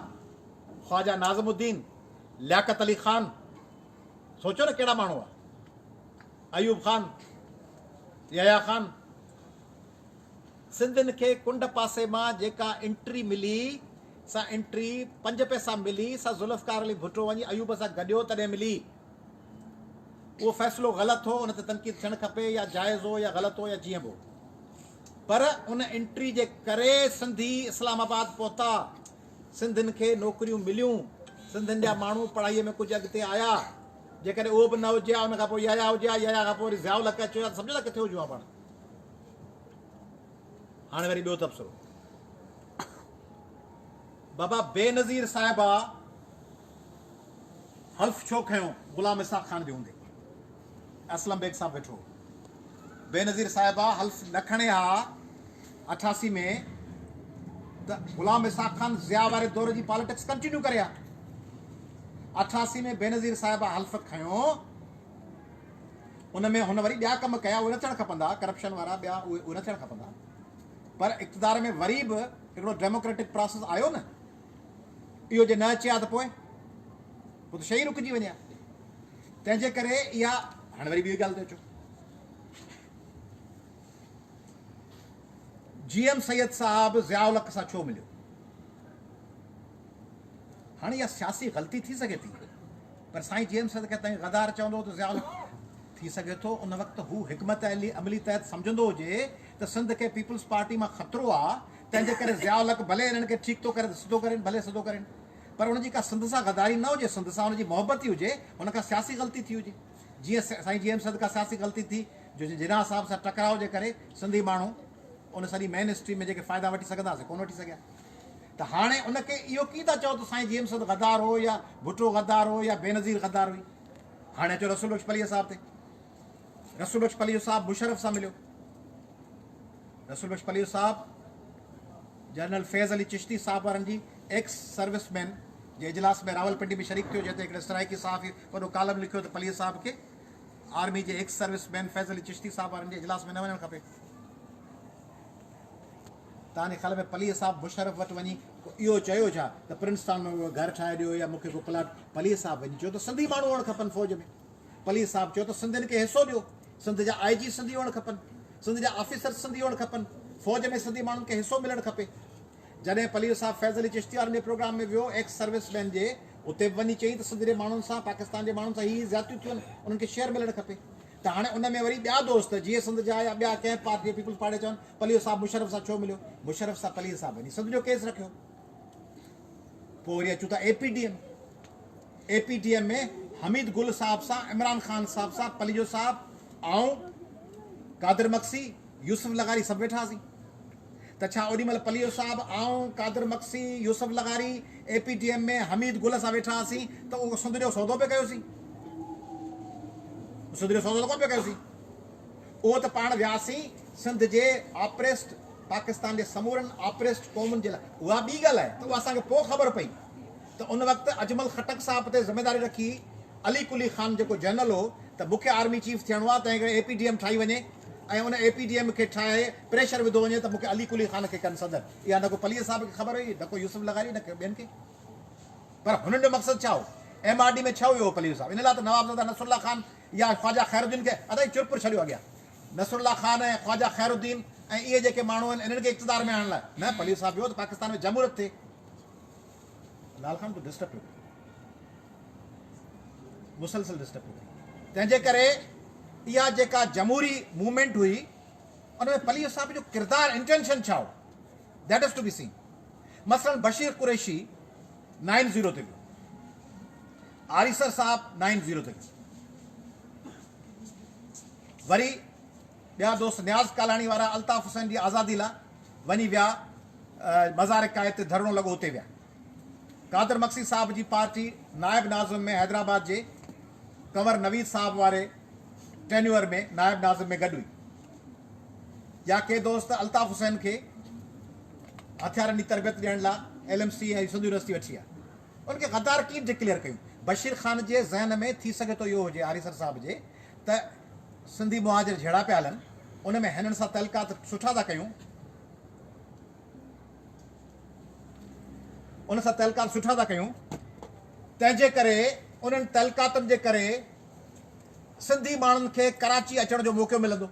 ख्वाजा नाज़मुद्दीन, लियाकत अली ख़ान। सोचो न कहिड़ा माण्हू हुआ। अयूब ख़ान, यहया ख़ान। सिंधियुनि खे कुंड पासे मां जेका एंट्री मिली, सा एंट्री 5 पैसा मिली, सा ज़ुल्फ़कार अली भुट्टो वञी अयूब सां गॾियो तॾहिं मिली। उहो फ़ैसिलो ग़लति हो, उन ते तनक़ीद थियणु खपे, या जाइज़ हो या ग़लति हो या जीअं बि हो, पर उन एंट्री जे करे सिंधी इस्लामाबाद पहुता, सिंधियुनि खे नौकरियूं मिलियूं, सिंधियुनि जा माण्हू पढ़ाईअ में कुझु अॻिते आया। जेकॾहिं उहो बि न हुजे हा, उन खां पोइ यहया हुजे हा, यहया खां पोइ वरी ज़ियाउल हक़ अचो हा, सम्झो था किथे हुजूं पाण। हाणे वरी ॿियो तबसरो। बाबा बेनज़ीर साहिबा हल्फ छो खयों? ग़ुलाम इसाक़ ख़ान बि हूंदे, असलम बेग साहिबु वेठो। बेनज़ीर साहिबा हल्फ न खणे हा 88 में, त ग़ुलाम इसाक़ ख़ान ज़िया वारे दौर जी पॉलिटिक्स कंटिन्यू करे हा। 88 में बेनज़ीर साहिबा हल्फ खयों, उन में हुन वरी ॿिया कम कया, उहे न थियणु खपंदा, करप्शन वारा ॿिया उहे न थियणु खपंदा, पर इक़्तिदार में वरी बि हिकिड़ो डेमोक्रेटिक प्रोसेस आयो न। इहो जे न अचे हा त पोइ त शइ रुकिजी वञे हा। तंहिंजे करे इहा हाणे वरी ॿी ॻाल्हि ते अचो। GM सैयद साहब ज़ियाउल हक़ सां छो मिलियो? हाणे इहा सियासी ग़लती थी सघे थी, पर साईं GM सैयद खे तव्हां गदार चवंदो त ज़ियाउल हक़ थी सघे थो उन वक़्तु हू हिकमत अमली तहत सम्झंदो हुजे त सिंध खे पीपल्स पार्टी मां ख़तरो आहे, तंहिंजे करे ज़ियाउल हक़ भले हिननि खे ठीकु थो करे, सिधो करे, भले सिधो करनि, पर हुनजी का सिंध सां गदारी न हुजे, सिंध सां हुनजी मोहबत ई हुजे, हुन खां सियासी ग़लती थी हुजे। जीअं साईं GM सैयद खां सियासी ग़लती थी जो जिन्ना साहिब सां टकराव जे करे सिंधी माण्हू उन सॼी मेन स्ट्रीम में जेके फ़ाइदा वठी सघंदासीं कोन वठी सघिया। त हाणे उनखे इहो कीअं था चओ त साईं GM सैयद गद्दार हो या भुट्टो गद्दार हो या बेनज़ीर गद्दार हुई? हाणे अचो रसूल बख्श पलीअ साहिब ते। रसूल बख्श पलीअ साहिब मुशर्रफ सां मिलियो। रसूल बख्श पलीअ साहिब जनरल फैज़ अली चिश्ती साहिब वारनि जी एक्स सर्विसमैन जे इजलास में रावलपिंडी में शरीक थियो, जिते हिकिड़े सराइकी सहाफ़ी वॾो कालम लिखियो त पलीअ साहिब खे आर्मी जे एक्स सर्विसमैन फैज़ अली चिश्ती साहिब वारनि जे इजलास में न वञणु खपे। तव्हांजे ख़्याल में पलीअ साहिब मुशर्रफ वटि वञी इहो चयो छा त प्रिंसटन में उहो घर ठाहे ॾियो या मूंखे को प्लाट? पलीअ साहिब वञी चयो त सिंधी माण्हू हुअणु खपनि फ़ौज में। पलीअ साहिब चयो त सिंधियुनि खे हिसो ॾियो, सिंध जा IG सिंधी हुअणु खपनि, सिंध जा ऑफिसर सिंधी हुअणु खपनि, फ़ौज में सिंधी माण्हुनि खे हिसो मिलणु खपे। जॾहिं पलीअ साहिब फैज़ अली चिश्ती वारनि जे प्रोग्राम में वियो एक्स सर्विसमैन जे, उते बि वञी चई त सिंध जे माण्हुनि सां पाकिस्तान जे माण्हुनि सां हीअ ज़्यादतियूं थियूं आहिनि, उन्हनि खे शेयर मिलणु खपे। त हाणे उन में वरी ॿिया दोस्त जीअं सिंध जा या ॿिया कंहिं पार्टी पीपल्स पार्टी चवनि पलीअ साहिब मुशर्रफ सां छो मिलियो? मुशर्रफ सां पलीअ साहिब वञी सिंध जो केस रखियो। पोइ वरी अचूं था APDM में हमीद गुल साहिब सां, इमरान ख़ान साहिब सां, पलीजो साहिब ऐं कादिर मक्सी, यूसुफ लगारी सभु वेठा हुआसीं। त छा ओॾीमहिल पलीओ साहिब ऐं कादिर मक्सी, यूसुफ लगारी APDM में हमीद गुल सां वेठा हुआसीं त उहो सिंध जो सौदो पिया कयोसीं? सिंध जो सौदो त कोन पिया कयोसीं। उहो त पाण वियासीं सिंध जे ऑपरेस्ट पाकिस्तान जे समूरनि ऑपरेस्ट क़ौमुनि जे लाइ। उहा ॿी ॻाल्हि आहे, त उहा असांखे पोइ ख़बर पई त उन वक़्तु अजमल खटक साहिब ते ज़िमेदारी रखी अली कुली ख़ान जेको जनरल हो त मूंखे आर्मी चीफ थियणो आहे, तंहिं करे APDM ठाही वञे ऐं उन APDM खे ठाहे प्रेशर विधो वञे त मूंखे अली कुली ख़ान खे कनि सदर। इहा न को पलीअ साहिब खे ख़बर हुई, न को यूसुफ लगारी, न को ॿियनि खे, पर हुननि जो मक़सदु छा हो? MRD में छा हुयो पलीअ साहिब? इन लाइ त नवाबज़ादा नसरुल्ला ख़ान या ख्वाजा ख़ैरुद्दीन खे अदाई चुरपुर छॾियो अॻियां। नसरुल्ला ख़ान ऐं ख्वाजा ख़ैरुद्दीन ऐं इहे जेके माण्हू आहिनि इन्हनि खे इक़्तिदार में आणण लाइ न, पलीअ साहिब वियो त पाकिस्तान में जमहूरियत थिए। लाल ख़ान तो डिस्टर्ब पियो, मुसलसल डिस्टर्ब पियो। तंहिंजे करे इहा जेका जमहूरी मूवमेंट हुई उनमें पली साहब जो किरदारु इंटेंशन छा हो, that is to be seen. मसलन बशीर कुरैशी 9-0 ते वियो, आरिसर साहब 9-0 ते वियो, वरी ॿिया दोस्त न्याज़ कालाणी वारा अल्ताफ़ हुसैन जी आज़ादी लाइ वञी विया मज़ार कायद ते धरणो लॻो, हुते विया। कादर मक्सी साहब जी पार्टी नायब नाज़िम में हैदराबाद जे कंवर नवीद साहब वारे टेन्यूअर में नायब नाज़िम में गॾु हुई। या के दोस्त अल्ताफ़ हुसैन खे हथियारनि जी तरबियत ॾियण लाइ LMC ऐं सिंधु यूनिवर्सिटी वठी आहे। उनखे गद्दार कीअं डिक्लेयर कयूं? बशीर ख़ान जे ज़हन में थी सघे थो इहो हुजे आरिसर साहब जे त सिंधी मुहाजिर जहिड़ा पिया हलनि, उन में हिननि सां तलकात सुठा था कयूं, उन सां तलकात सुठा था कयूं, तंहिंजे करे उन्हनि तलकातनि जे करे सिंधी माण्हुनि खे कराची अचण जो मौक़ो मिलंदो।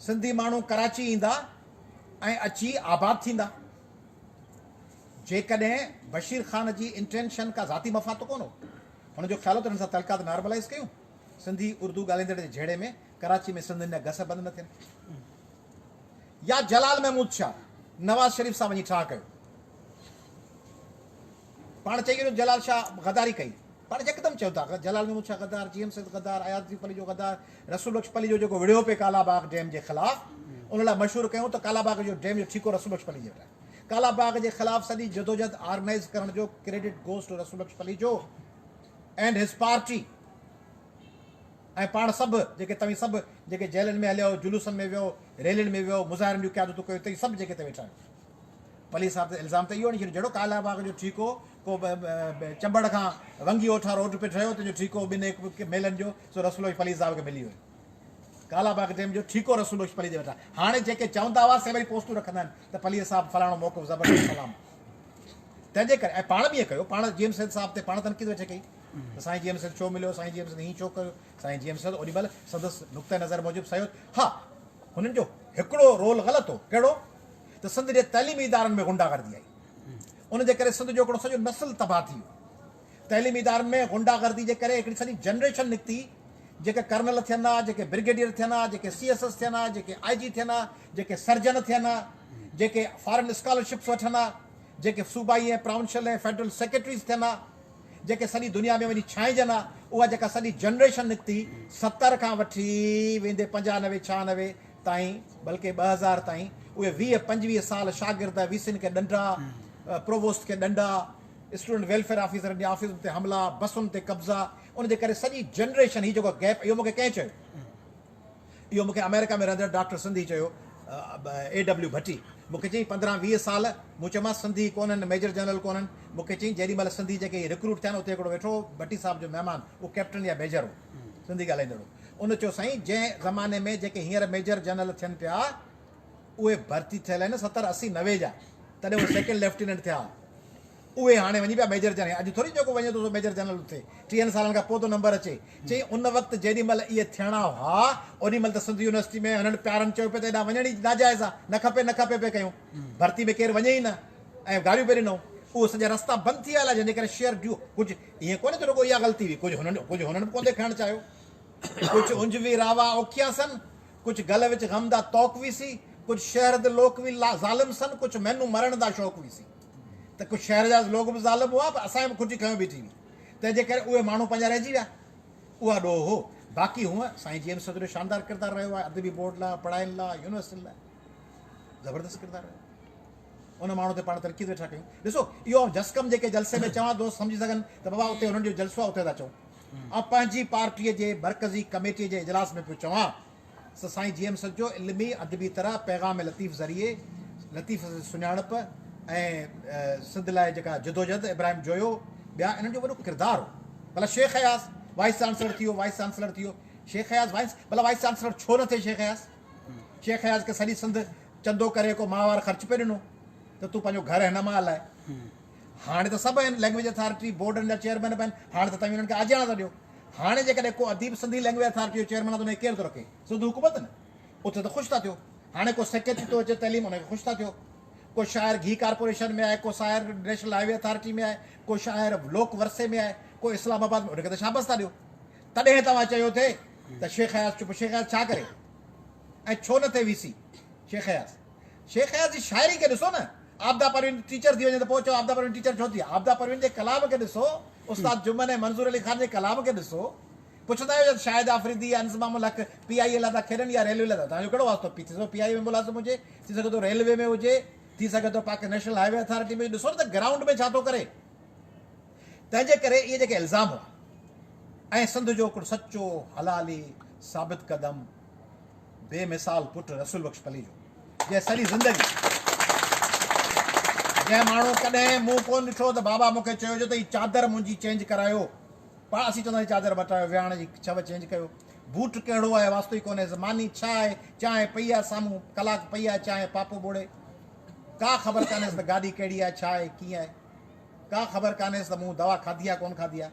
सिंधी माण्हू कराची ईंदा ऐं अची आबाद थींदा। जेकॾहिं बशीर ख़ान जी इंटेंशन का ज़ाती मफ़ाद त कोन हो, हुनजो ख़्याल हो त हिन सां तलकात नॉर्मलाइज़ कयूं, सिंधी उर्दू ॻाल्हाईंदड़ जे झेड़े में कराची में सिंधियुनि जा घस बंदि न थियनि। या जलाल महमूद शाह नवाज़ शरीफ़ सां वञी छा कयो? पाण चई वञो जलाल शाह गद्दारी कई, पाण यकदमि चयो था जलाल महमूद शाह गद्दार, GM सैद गद्दार, अयाज़ अली जो गद्दार, रसूल बख्श पली जो जेको विढ़ियो पे कालाबाग डैम जे ख़िलाफ़, उन लाइ मशहूरु कयूं त कालाबाग जो डैम जो ठीको रसूल बख्श पली जे वटि आहे। कालाबाग जे ख़िलाफ़ सॼी जदोजहद ऑर्गेनाइज़ करण जो क्रेडिट गोज़ टू रसूल बख्श पली जो एंड हिज पार्टी। ऐं पाण सभु जेके तव्हीं सभु जेके जेलनि में हलियो, जुलूसनि में वियो, रैलियुनि में वियो, मुज़ाहिरनि जूं क़यादतूं कयो, तव्हीं सभु जेके ते वेठा आहियो, पली साहब ते इल्ज़ाम त इहो न जहिड़ो कालाबाग जो ठीको को चंबड़ खां वंगी ओठा रोड पे ठहियो, तुंहिंजो ठीको ॿिनि मेलनि जो सो रसूल पली साहब खे मिली वियो। कालाबाग डैम जो ठीको रसूल पली जे वेठा। हाणे जेके चवंदा हुआ से वरी पोस्टूं रखंदा आहिनि त पलीअ साहब फलाणो मौक़ो ज़बरदस्त सलाम। तंहिंजे करे ऐं पाण बि ईअं कयो, पाण GM सैद साहब ते पाण तनक़ीद वेठे कई त साईं GM सैद छो मिलियो, साईं GM सैद हीअं छो कयो, साईं GM सैद ओॾी महिल संदसि नुक़्ते नज़र मूजिबि सही। हा, हुननि जो हिकिड़ो रोल ग़लति हो, कहिड़ो त सिंध जे तइलीमी इदारनि में गुंडागर्दी आई, उनजे करे सिंध जो हिकिड़ो सॼो नस्ल तबाह थी वियो। तइलीमी इदारनि में गुंडागर्दी जे करे हिकिड़ी सॼी जनरेशन निकिती, जेके कर्नल थियनि हा, जेके ब्रिगेडियर थियनि हा, जेके CSS थियनि हा, जेके IG थियनि हा, जेके सर्जन थियनि हा, जेके फॉरेन स्कॉलरशिप्स वठनि हा, जेके सूबाई ऐं प्राउंशियल ऐं फेडरल सेक्रेटरीज़ थियनि हा, जेके सॼी दुनिया में वञी छांइजनि हा, उहा जेका सॼी जनरेशन निकिती 70 खां वठी वेंदे 95-96 ताईं, बल्कि 2000 ताईं, उहे 20-25 साल शागिर्द VCN खे ॾंडा, प्रोवोस्ट खे ॾंडा, स्टूडेंट वेलफेयर ऑफिसरनि जे ऑफिसनि ते हमला, बसुनि ते कब्ज़ा, उनजे करे सॼी जनरेशन हीअ जेको गैप, इहो मूंखे कंहिं चयो, इहो मूंखे अमेरिका में रहंदड़ डॉक्टर सिंधी चयो, AW भट्टी मूंखे चई 15-20 साल, मूं चयोमांसि सिंधी कोन्हनि, मेजर जनरल कोन्हनि, मूंखे चई जेॾी महिल सिंधी जेके रिक्रूट थिया उते हिकिड़ो वेठो भट्टी साहब जो महिमान, उहो कैप्टन या मेजर हो, सिंधी ॻाल्हाईंदड़ हो, उन चयो साईं जंहिं ज़माने में जेके हींअर मेजर जनरल थियनि पिया उहे भर्ती थियल आहिनि 70-80-90 जा, तॾहिं उहे सेकेंड लेफ्टिनेंट थिया, उहे हाणे वञी पिया मेजर जनरल। अॼु थोरी जेको वञे थो मेजर जनरल थिए 30 सालनि खां पोइ थो नंबर अचे। चई उन वक़्तु जेॾी महिल इहे थियणा हुआ ओॾी महिल त सिंध यूनिवर्सिटी में हिननि प्यारनि चयो पियो त हेॾा वञण ई नाजाइज़ आहे, न खपे पिए कयूं, भर्ती में केरु वञे ई न, ऐं गाड़ियूं पे ॾिनऊं, उहो सॼा रस्ता बंदि थी विया हलिया, जंहिंजे करे शेयर ड्यू कुझु ईअं कोन्हे त रुॻो इहा ग़लती हुई, कुझु हुननि बि कोन खणणु चाहियो, कुझु उंजवी रावा औखिया सन, कुझु गल विच गमदा तौक हुईसी, कुझु शहर दे लोक बि ज़ालिम सन, कुझु मैनू मरण दा शौक़ु हुईसी, त कुझु शहर जा लोग बि ज़ालिम हुआ, पर असांजे बि खुटी खयों बीठी हुई, तंहिंजे करे उहे माण्हू पंहिंजा रहिजी विया, उहा ॾोह हो। बाक़ी हूअं साईं GM सैद जो शानदार किरदारु रहियो आहे, अदबी बोर्ड लाइ, पढ़ाइनि लाइ, यूनिवर्सिटी लाइ ज़बरदस्त किरदारु रहियो, उन माण्हू ते पाण तनक़ीद वेठा कयूं। ॾिसो इहो जसकम जेके जलसे में चवां दोस्त सम्झी सघनि त बाबा उते हुननि जो जलसो आहे उते था चऊं, ऐं पंहिंजी पार्टीअ जे मरकज़ी कमेटीअ जे इजलास में पियो चवां त साईं GM सैद जो इल्मी अदबी तरह पैगाम लतीफ़ ज़रिए लतीफ़ सुञाणप ऐं सिंध लाइ जेका जदोजहद इब्राहिम जोयो ॿिया इन्हनि जो वॾो किरदारु हो। भला शेख हयास वाइस चांसलर थी वियो, शेख हयास भला वाइस चांसलर छो न थिए? शेख हयास खे सॼी सिंध चंदो करे को माहवार ख़र्च पे ॾिनो त तूं पंहिंजो घर हिन मां हलाए। हाणे त सभु आहिनि लैंग्वेज अथॉरिटी बोर्डनि जा चेयरमैन बि आहिनि, हाणे त तव्हां हुननि खे आजाणा था ॾियो। हाणे जेकॾहिं को अदीब सिंधी लैंग्वेज अथॉरिटी जो चेयरमैन आहे त हुनखे केरु थो रखे? सिंध हुकूमत न, उते त ख़ुशि था थियो। हाणे को सेक्रेटरी थो अचे तइलीम, हुनखे ख़ुशि था थियो। को शाइर घी कारपोरेशन में आहे, को शाइर नेशनल हाईवे अथॉरिटी में आहे, को शाइर लोक वर्से में आहे, को इस्लामाबाद में, हुनखे त शाबस था ॾियो। तॾहिं तव्हां चयो थे त शेख हयास चुप। शेख हयास छा करे ऐं छो न थिए वीसी? शेख हयास जी शाइरी खे ॾिसो न। आपदा परवीन टीचर थी वञे त पोइ चओ आपदा परवीन टीचर छो थी आहे? आपदा परवीन जे कलाम खे ॾिसो, उस्ताद जुमन ऐं मंज़ूर अली ख़ान जे कलाम खे ॾिसो। पुछंदा आहियो शाहिद आफ़रीदी या इंज़मामुल हक़ PIA लाइ था खेॾनि या रेलवे लाइ था? तव्हांजो कहिड़ो वास्तो? थी सघे PIA में मुलाज़िम हुजे, थी सघे थो रेलवे में हुजे, थी सघे थो पाक नेशनल हाईवे अथॉरिटी में। ॾिसो न त ग्राउंड में छा थो करे। तंहिंजे करे इहे जेके इल्ज़ाम हुआ ऐं सिंध जो हिकिड़ो सचो हलाली साबित क़दम बेमिसाल पुटु रसूल बख्श पली जो, जंहिं सॼी ज़िंदगी, जंहिं माण्हू कॾहिं मूं कोन ॾिठो त बाबा मूंखे चयो जो त हीअ चादर मुंहिंजी चेंज करायो, पाण असीं चवंदा चादर मटायो, विहाण जी छव चेंज कयो, बूट कहिड़ो आहे वास्तो ई कोन्हे, ज़मानी छा आहे, चांहि पई आहे साम्हूं, कलाकु पई आहे चांहि, पापो ॿोड़े, का ख़बर कान्हेसि त गाॾी कहिड़ी आहे, छा आहे, कीअं आहे, का ख़बर कान्हेसि त मूं दवा खाधी आहे कोन खाधी आहे।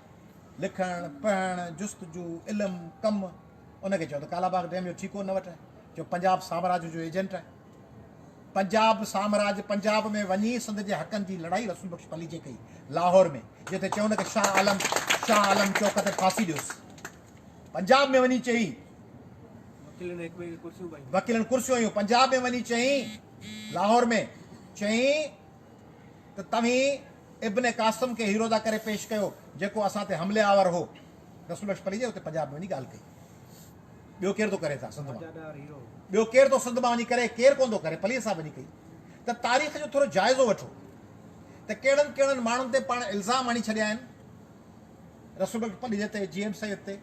लिखणु पढ़णु जुस्तजू इल्मु कमु, उनखे चयो त कालाबाग डैम जो ठीको न वठे, जो पंजाब साम्राज्य जो एजेंट आहे। पंजाब साम्राज्य, पंजाब में वञी सिंध जे हक़नि जी लड़ाई रसूल बख्श पली जे कई लाहौर में, जिते चयो न की शाह आलम चौक ते फांसी ॾियोसि। पंजाब में वञी चई, वकीलनि कुर्सियूं हुयूं, पंजाब में वञी चई, लाहौर में चई त तव्हीं इब्न कासिम खे हीरो था करे पेश कयो जेको असां ते हमले आवर हो। रसूल बख्श पली जे उते पंजाब में वञी ॻाल्हि कई। ॿियो केरु थो करे था सिंध मां? ॿियो केरु थो सिंध मां वञी करे? केरु कोन थो करे, पलीअ सां वञी कई। त तारीख़ जो थोरो जाइज़ो वठो त कहिड़नि कहिड़नि माण्हुनि ते पाण इल्ज़ाम हणी छॾिया आहिनि। रसूल बख्श पली ते, GM सैयद ते,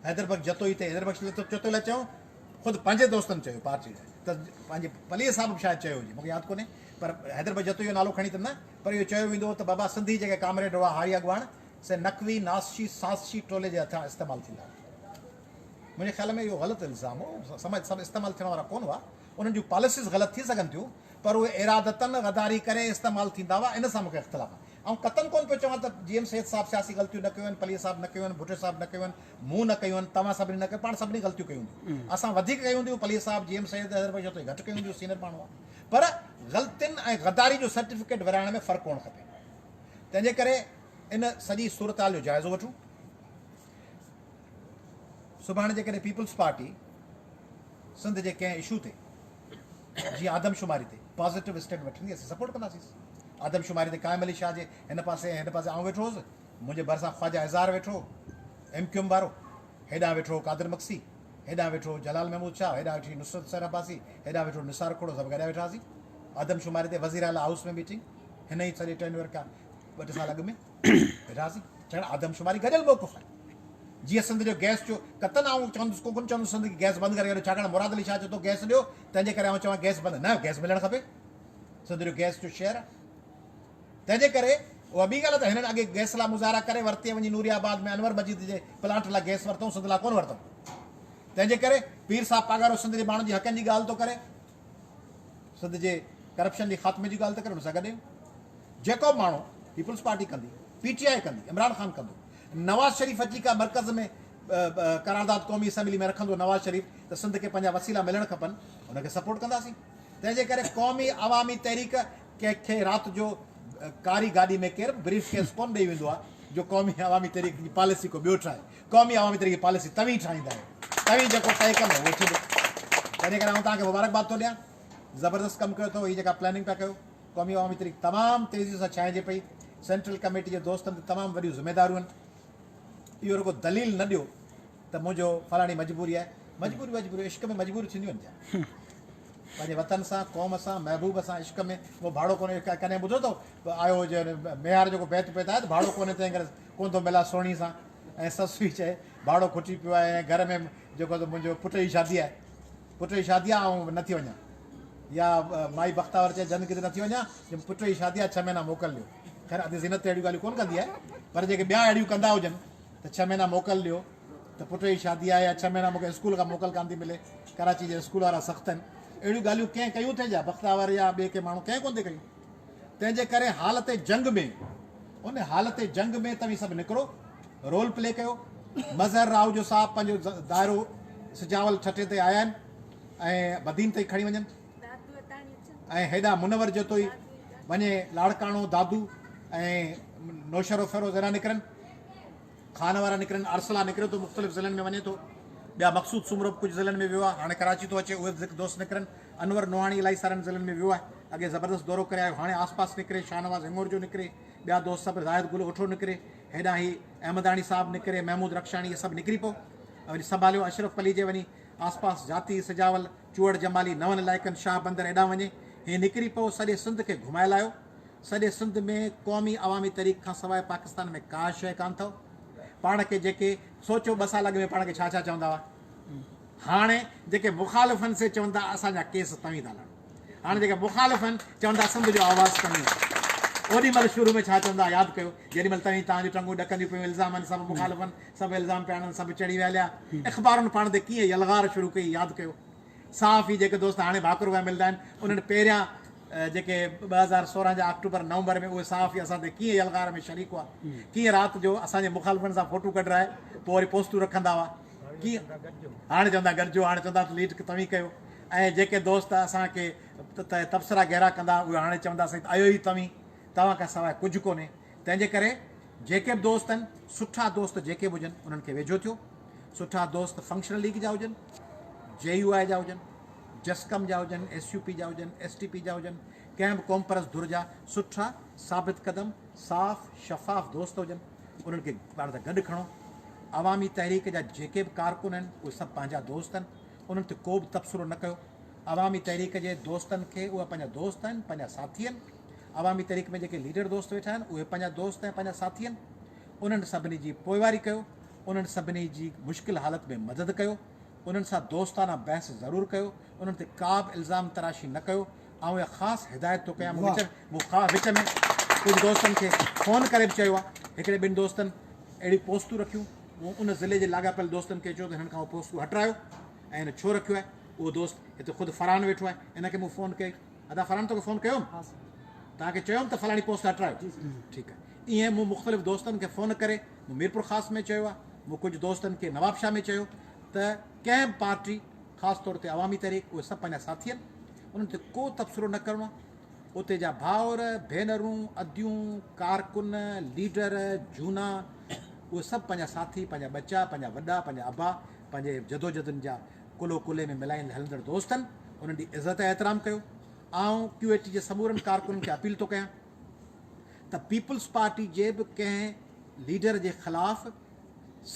हैदरबख्श जतोई ते, हैदरबख्श जतोई लाइ चयूं, ख़ुदि पंहिंजे दोस्तनि चयो पार्टी त पंहिंजे पलीअ सां बि शायदि चयो हुजे, मूंखे यादि कोन्हे, पर हैदरबख्श जतोई जो नालो खणी त न, पर इहो चयो वेंदो त बाबा सिंधी जेके कामरेड हुआ हारी अॻुवाण से नकवी नासशी सासशी टोले जे हथां इस्तेमालु थींदा। मुंहिंजे ख़्याल में इहो ग़लति इल्ज़ाम हो। समाज सभु इस्तेमालु थियण वारा कोन हुआ, उन्हनि जूं पॉलिसीज़ ग़लति थी सघनि थियूं, पर उहे इरादतन गदारी करे इस्तेमालु थींदा हुआ। इन सां मूंखे इख़्तिलाफ़ आहे। ऐं कतन कोन पियो चवां त GM सैयद साहिबु सियासी ग़लतियूं न कयूं आहिनि, पलीअ साहिबु न कयूं आहिनि, भुटे साहिबु न कयूं आहिनि, मूं न कयूं आहिनि, तव्हां सभिनी न कयूं, पाण सभिनी ग़लतियूं कयूं हूंदियूं। असां वधीक कयूं हूंदियूं, पलीअ साहिबु GM सैयद हैदरबख्श जतोई घटि कयूं हूंदियूं, सीनियर माण्हू आहे। पर ग़लतियुनि ऐं गदारी जो सर्टिफिकेट विराइण में फ़र्क़ु हुअणु खपे। तंहिंजे करे इन सॼी सूरत हाल जो जाइज़ो वठूं। सुभाणे जेकॾहिं पीपल्स पार्टी सिंध जे कंहिं इशू ते, जीअं आदमशुमारी ते पॉज़िटिव स्टेप वठंदी, असीं सपोर्ट कंदासीं। आदमशुमारी ते क़ाइम अली शाह जे हिन पासे आउं वेठो हुउसि, मुंहिंजे भरिसां ख्वाजा इज़ार वेठो, MQM वारो, हेॾां वेठो कादिर मक्सी, हेॾां वेठो जलाल महमूद शाह, हेॾां वेठी नुसरत सैर अब्बासी, हेॾां वेठो निसार खोड़ो, सभु गॾिया वेठासीं। आदमशुमारी ते वज़ीर आला हाउस में मीटिंग, हिन ई सॼे टेन्योर खां 2 साल अॻु में वेठासीं। चवणु आदमशुमारी गॾियल मौक़ुफ़ आहे। जीअं सिंध जो गैस जो कतन आउं चवंदुसि, कोन चवंदुसि सिंध की गैस बंदि करे छॾियो, छाकाणि मुराद अली शाह चए थो गैस ॾियो, तंहिंजे करे आउं चवां गैस बंदि न, गैस मिलणु खपे। सिंध जो गैस जो शहर आहे। तंहिंजे करे उहा ॿी ॻाल्हि आहे त हिननि अॻे गैस लाइ मुज़ाहिरा करे वरिती, वञी नूरियाबाद में अनवर मजीद जे प्लांट लाइ गैस वरितऊं, सिंध लाइ कोन वरितऊं। तंहिंजे करे पीर साहिबु पागारो सिंध जे माण्हुनि जी हक़नि जी ॻाल्हि थो करे, सिंध जे करप्शन जे ख़ात्मे जी ॻाल्हि थो करे। हुन सां गॾु जेको माण्हू पीपल्स पार्टी कंदी, PTI कंदी, इमरान ख़ान कंदो, नवाज़ शरीफ़ अची का मर्कज़ में करारदाद क़ौमी असेंबली में रखंदो नवाज़ शरीफ़, त सिंध खे पंहिंजा वसीला मिलणु खपनि, हुनखे सपोर्ट कंदासीं। तंहिंजे करे क़ौमी अवामी तहरीक कंहिंखे राति जो कारी गाॾी में केरु ब्रीफ केस कोन ॾेई वेंदो आहे जो क़ौमी अवामी तहरीक जी पॉलिसी को ॿियो ठाहे। क़ौमी अवामी तहरीक जी पॉलिसी तव्हीं ठाहींदा आहियो, तव्हीं जेको तय कंदो उहो छॾियो। तंहिंजे करे आउं तव्हांखे मुबारकबाद थो ॾियां, ज़बरदस्त कमु कयो अथव। हीअ जेका प्लानिंग पिया कयो, क़ौमी अवामी तहरीक तमामु तेज़ी सां छाइजे पई। सेंट्रल कमेटी जे दोस्तनि ते तमामु वॾियूं ज़िम्मेदारियूं आहिनि। इहो रुगो दलील न ॾियो त मुंहिंजो फलाणी मजबूरी आहे। मजबूरी इश्क में मजबूरी थींदियूं आहिनि। पंहिंजे वतन सां, क़ौम सां, महबूब सां इश्क में उहो भाड़ो कोन्हे। कॾहिं ॿुधो अथव आयो हुजे मेहार जेको बैत पियो आहे त भाड़ो कोन्हे, तंहिं करे कोन थो मिला सोणी सां, ऐं ससु बि चए भाड़ो खुटी पियो आहे, ऐं घर में जेको त मुंहिंजो पुट जी शादी आहे, ऐं नथी वञा, या माई बख़्तावर चए जन किथे नथी वञा, पुट जी शादी आहे 6 महीना मोकल ॾियो। ख़ैर अधु ज़ीनत ते अहिड़ियूं ॻाल्हियूं कोन कंदी आहे, पर जेके ॿिया अहिड़ियूं कंदा हुजनि त 6 महीना मोकल ॾियो, त पुट जी शादी आहे, या 6 महीना मूंखे स्कूल खां मोकल कान थी मिले, कराची जे स्कूल वारा सख़्तु आहिनि। अहिड़ियूं ॻाल्हियूं कंहिं कयूं थिए, जा बख़्तावर या ॿिए के माण्हू कंहिं कोन थी कयूं। तंहिंजे करे हालत जंग में, उन हालत जंग में तव्हीं सभु निकिरो, रोल प्ले कयो। मज़हर राव जो साहिबु पंहिंजो दाइरो सिजावल छठे ते आया आहिनि, ऐं बदीन ताईं खणी वञनि, ऐं हेॾा मुनवर जतोई वञे, लाड़काणो दादू ऐं नौशरो फेरोज़ अहिड़ा निकिरनि। खान वारा निकिरनि, अरसला निकिरे थो, मुख़्तलिफ़ ज़िलनि में वञे थो, ॿिया मक़सूद सुमरो कुझु ज़िलनि में वियो आहे, हाणे कराची थो अचे, उहे बि दोस्त निकिरनि, अनवर नोहाणी इलाही सारनि ज़िलनि में वियो आहे, अॻे ज़बरदस्त दौरो करे आयो, हाणे आसपास निकिरे, शाहनवाज़ हिंगोर जो निकिरे, ॿिया दोस्त सभु ज़ाहिद गुल उठो निकिरे, हेॾां ही अहमदाणी साहब निकिरे, महमूद रक्षाणी, इहे सभु निकिरी पियो, वरी संभालियो अशरफ अली जे वञी आसपास जाती सजावल चूअड़ जमाली नवनि इलाइक़नि शाह बंदर हेॾां वञे, हीअ निकिरी पियो, सॼे सिंध खे घुमाए लायो, सॼे सिंध में क़ौमी अवामी तहरीक खां सवाइ पाकिस्तान में का शइ कान अथव, पाण खे जेके सोचो 2 साल अॻु में पाण खे छा छा चवंदा हुआ, हाणे जेके मुखालिफ़नि से चवंदा असांजा केस तव्हीं था लड़ो, हाणे जेके मुखालिफ़नि चवंदा सिंध जो आवाज़ु तव्हीं, ओॾी महिल शुरू में छा चवंदा यादि कयो, जेॾी महिल तव्हीं तव्हांजूं टंगूं ॾकंदियूं पियूं, इल्ज़ाम आहिनि, सभु मुखालिफ़नि सभु इल्ज़ाम पिया आहिनि, सभु चढ़ी विया हलिया, अख़बारुनि पाण ते कीअं यलगार शुरू कई यादि कयो, साफ़ ई जेके दोस्त हाणे भाकुर पिया मिलंदा आहिनि, उन्हनि पहिरियां जेके 2016 जा अक्टूबर नवंबर में उहे साफ़ ई असां ते कीअं यलगार में शरीक हुआ, कीअं राति जो असांजे मुखालिफ़नि सां फ़ोटू कढाए पोइ वरी पोस्टूं रखंदा हुआ, कीअं हाणे चवंदा गॾिजो, हाणे चवंदा लीड तव्हीं कयो, ऐं जेके दोस्त असांखे तबसरा गहरा कंदा उहे हाणे चवंदा साईं आयो ई तव्हां खां सवाइ कुझु कोन्हे, तंहिंजे करे जेके बि दोस्त आहिनि, सुठा दोस्त जेके बि हुजनि उन्हनि खे वेझो थियो, सुठा दोस्त फंक्शनल लीग जा हुजनि, JUI जा हुजनि, जस्कम जा हुजनि, SUP जा हुजनि, STP जा हुजनि, कंहिं बि क़ौम परस्त धुर जा सुठा साबित क़दम साफ़ शफ़ाफ़ दोस्त हुजनि, उन्हनि खे पाण सां गॾु खणो, अवामी तहरीक जा जेके बि कारकुन आहिनि उहे सभु पंहिंजा दोस्त आहिनि, उन्हनि ते को बि तबसरो न कयो, अवामी तहरीक जे दोस्तनि खे उहे पंहिंजा दोस्त आहिनि, पंहिंजा साथी आहिनि, अवामी तहरीक में जेके लीडर दोस्त वेठा आहिनि उहे पंहिंजा दोस्त ऐं पंहिंजा साथी आहिनि, उन्हनि सभिनी जी पोइवारी कयो, उन्हनि सभिनी जी मुश्किल हालत में मदद कयो, उन्हनि सां दोस्ताना बहस ज़रूरु कयो, उन्हनि ते का बि इल्ज़ाम तराशी न कयो, ऐं इहा ख़ासि हिदायत थो कयां, विच में कुझु दोस्तनि खे फ़ोन करे बि चयो आहे, हिकिड़े 2 दोस्तनि अहिड़ी पोस्टूं रखियूं, उन ज़िले जे लाॻापियल दोस्तनि खे चयो त हिननि खां उहो पोस्टूं हटायो, ऐं हिन छो रखियो आहे, उहो दोस्त हिते ख़ुदि फरहान वेठो आहे, हिनखे मूं फ़ोन कई, अदा फरहान तोखे फ़ोन कयो तव्हांखे चयुमि त फलाणी पोस्ट हटायो, ठीकु आहे, ईअं मूं मुख़्तलिफ़ दोस्तनि खे फ़ोन करे, मूं मीरपुर ख़ासि में चयो आहे, मूं कुझु दोस्तनि खे नवाबशाह में चयो त कंहिं बि पार्टी ख़ासि तौर ते अवामी तहरीक उहे सभु पंहिंजा साथी आहिनि, उन्हनि ते को तबसरो न करिणो आहे, उते जा भाउर भेनरूं अदियूं कारकुन लीडर झूना उहे सभु पंहिंजा साथी, पंहिंजा बचा, पंहिंजा वॾा, पंहिंजा अबा, पंहिंजे जदोजहदुनि जा कुलो कुले में मिलाईंदड़ हलंदड़ दोस्त आहिनि, उन्हनि जी इज़त एतिराम कयो, ऐं QAT जे समूरनि कारकुननि खे अपील थो कयां त पीपल्स पार्टी जे बि कंहिं लीडर जे ख़िलाफ़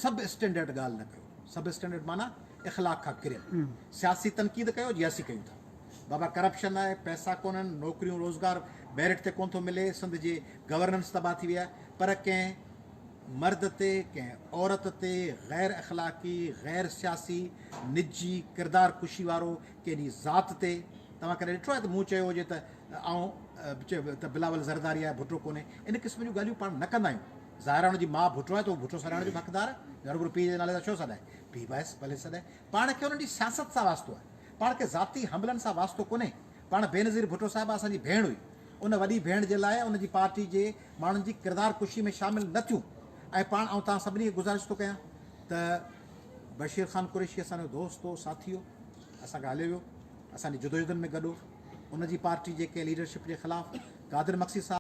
सब स्टैंडर्ड ॻाल्हि न कयो, सब स्टैंडर्ड माना इख़लाक़ खां किरियल सियासी तनक़ीद कयो जीअं असीं कयूं था, बाबा करप्शन आहे, पैसा कोन्हनि, नौकरियूं रोज़गार बैरिट ते कोन थो मिले, सिंध जी गवर्नेंस तबाह थी वई आहे, पर कंहिं मर्द ते कंहिं औरत ते गैर अख़लाक़ी गैर सियासी निजी किरदार कुशी वारो कंहिंजी ज़ात ते तव्हां कॾहिं ॾिठो आहे त मूं चयो हुजे त त बिलावल ज़रदारी आहे भुटो कोन्हे, इन क़िस्म जूं ॻाल्हियूं पाण न कंदा आहियूं, ज़ाहिर आहे हुनजी माउ भुटो आहे त उहो भुटो सॾाइण जो हक़दार आहे, ज़रूरु पीउ जे नाले सां छो सॾाए, पीउ बसि भले सॾाए, पाण खे हुननि जी सियासत सां वास्तो आहे, पाण खे ज़ाती हमलनि सां वास्तो कोन्हे, पाण बेनज़ीर भुटो साहिबु असांजी भेण हुई, उन वॾी भेण जे लाइ उनजी पार्टी जे माण्हुनि जी किरदार कुशी में शामिलु न थियूं, ऐं पाण ऐं तव्हां सभिनी खे गुज़ारिश थो कयां त बशीर ख़ान कुरैशी असांजो दोस्त हो, साथी हो, असांखे हलियो वियो, असांजी जुदोजहदुनि में गॾु, उनजी पार्टी जेके लीडरशिप जे ख़िलाफ़ कादिर मक्सी साहब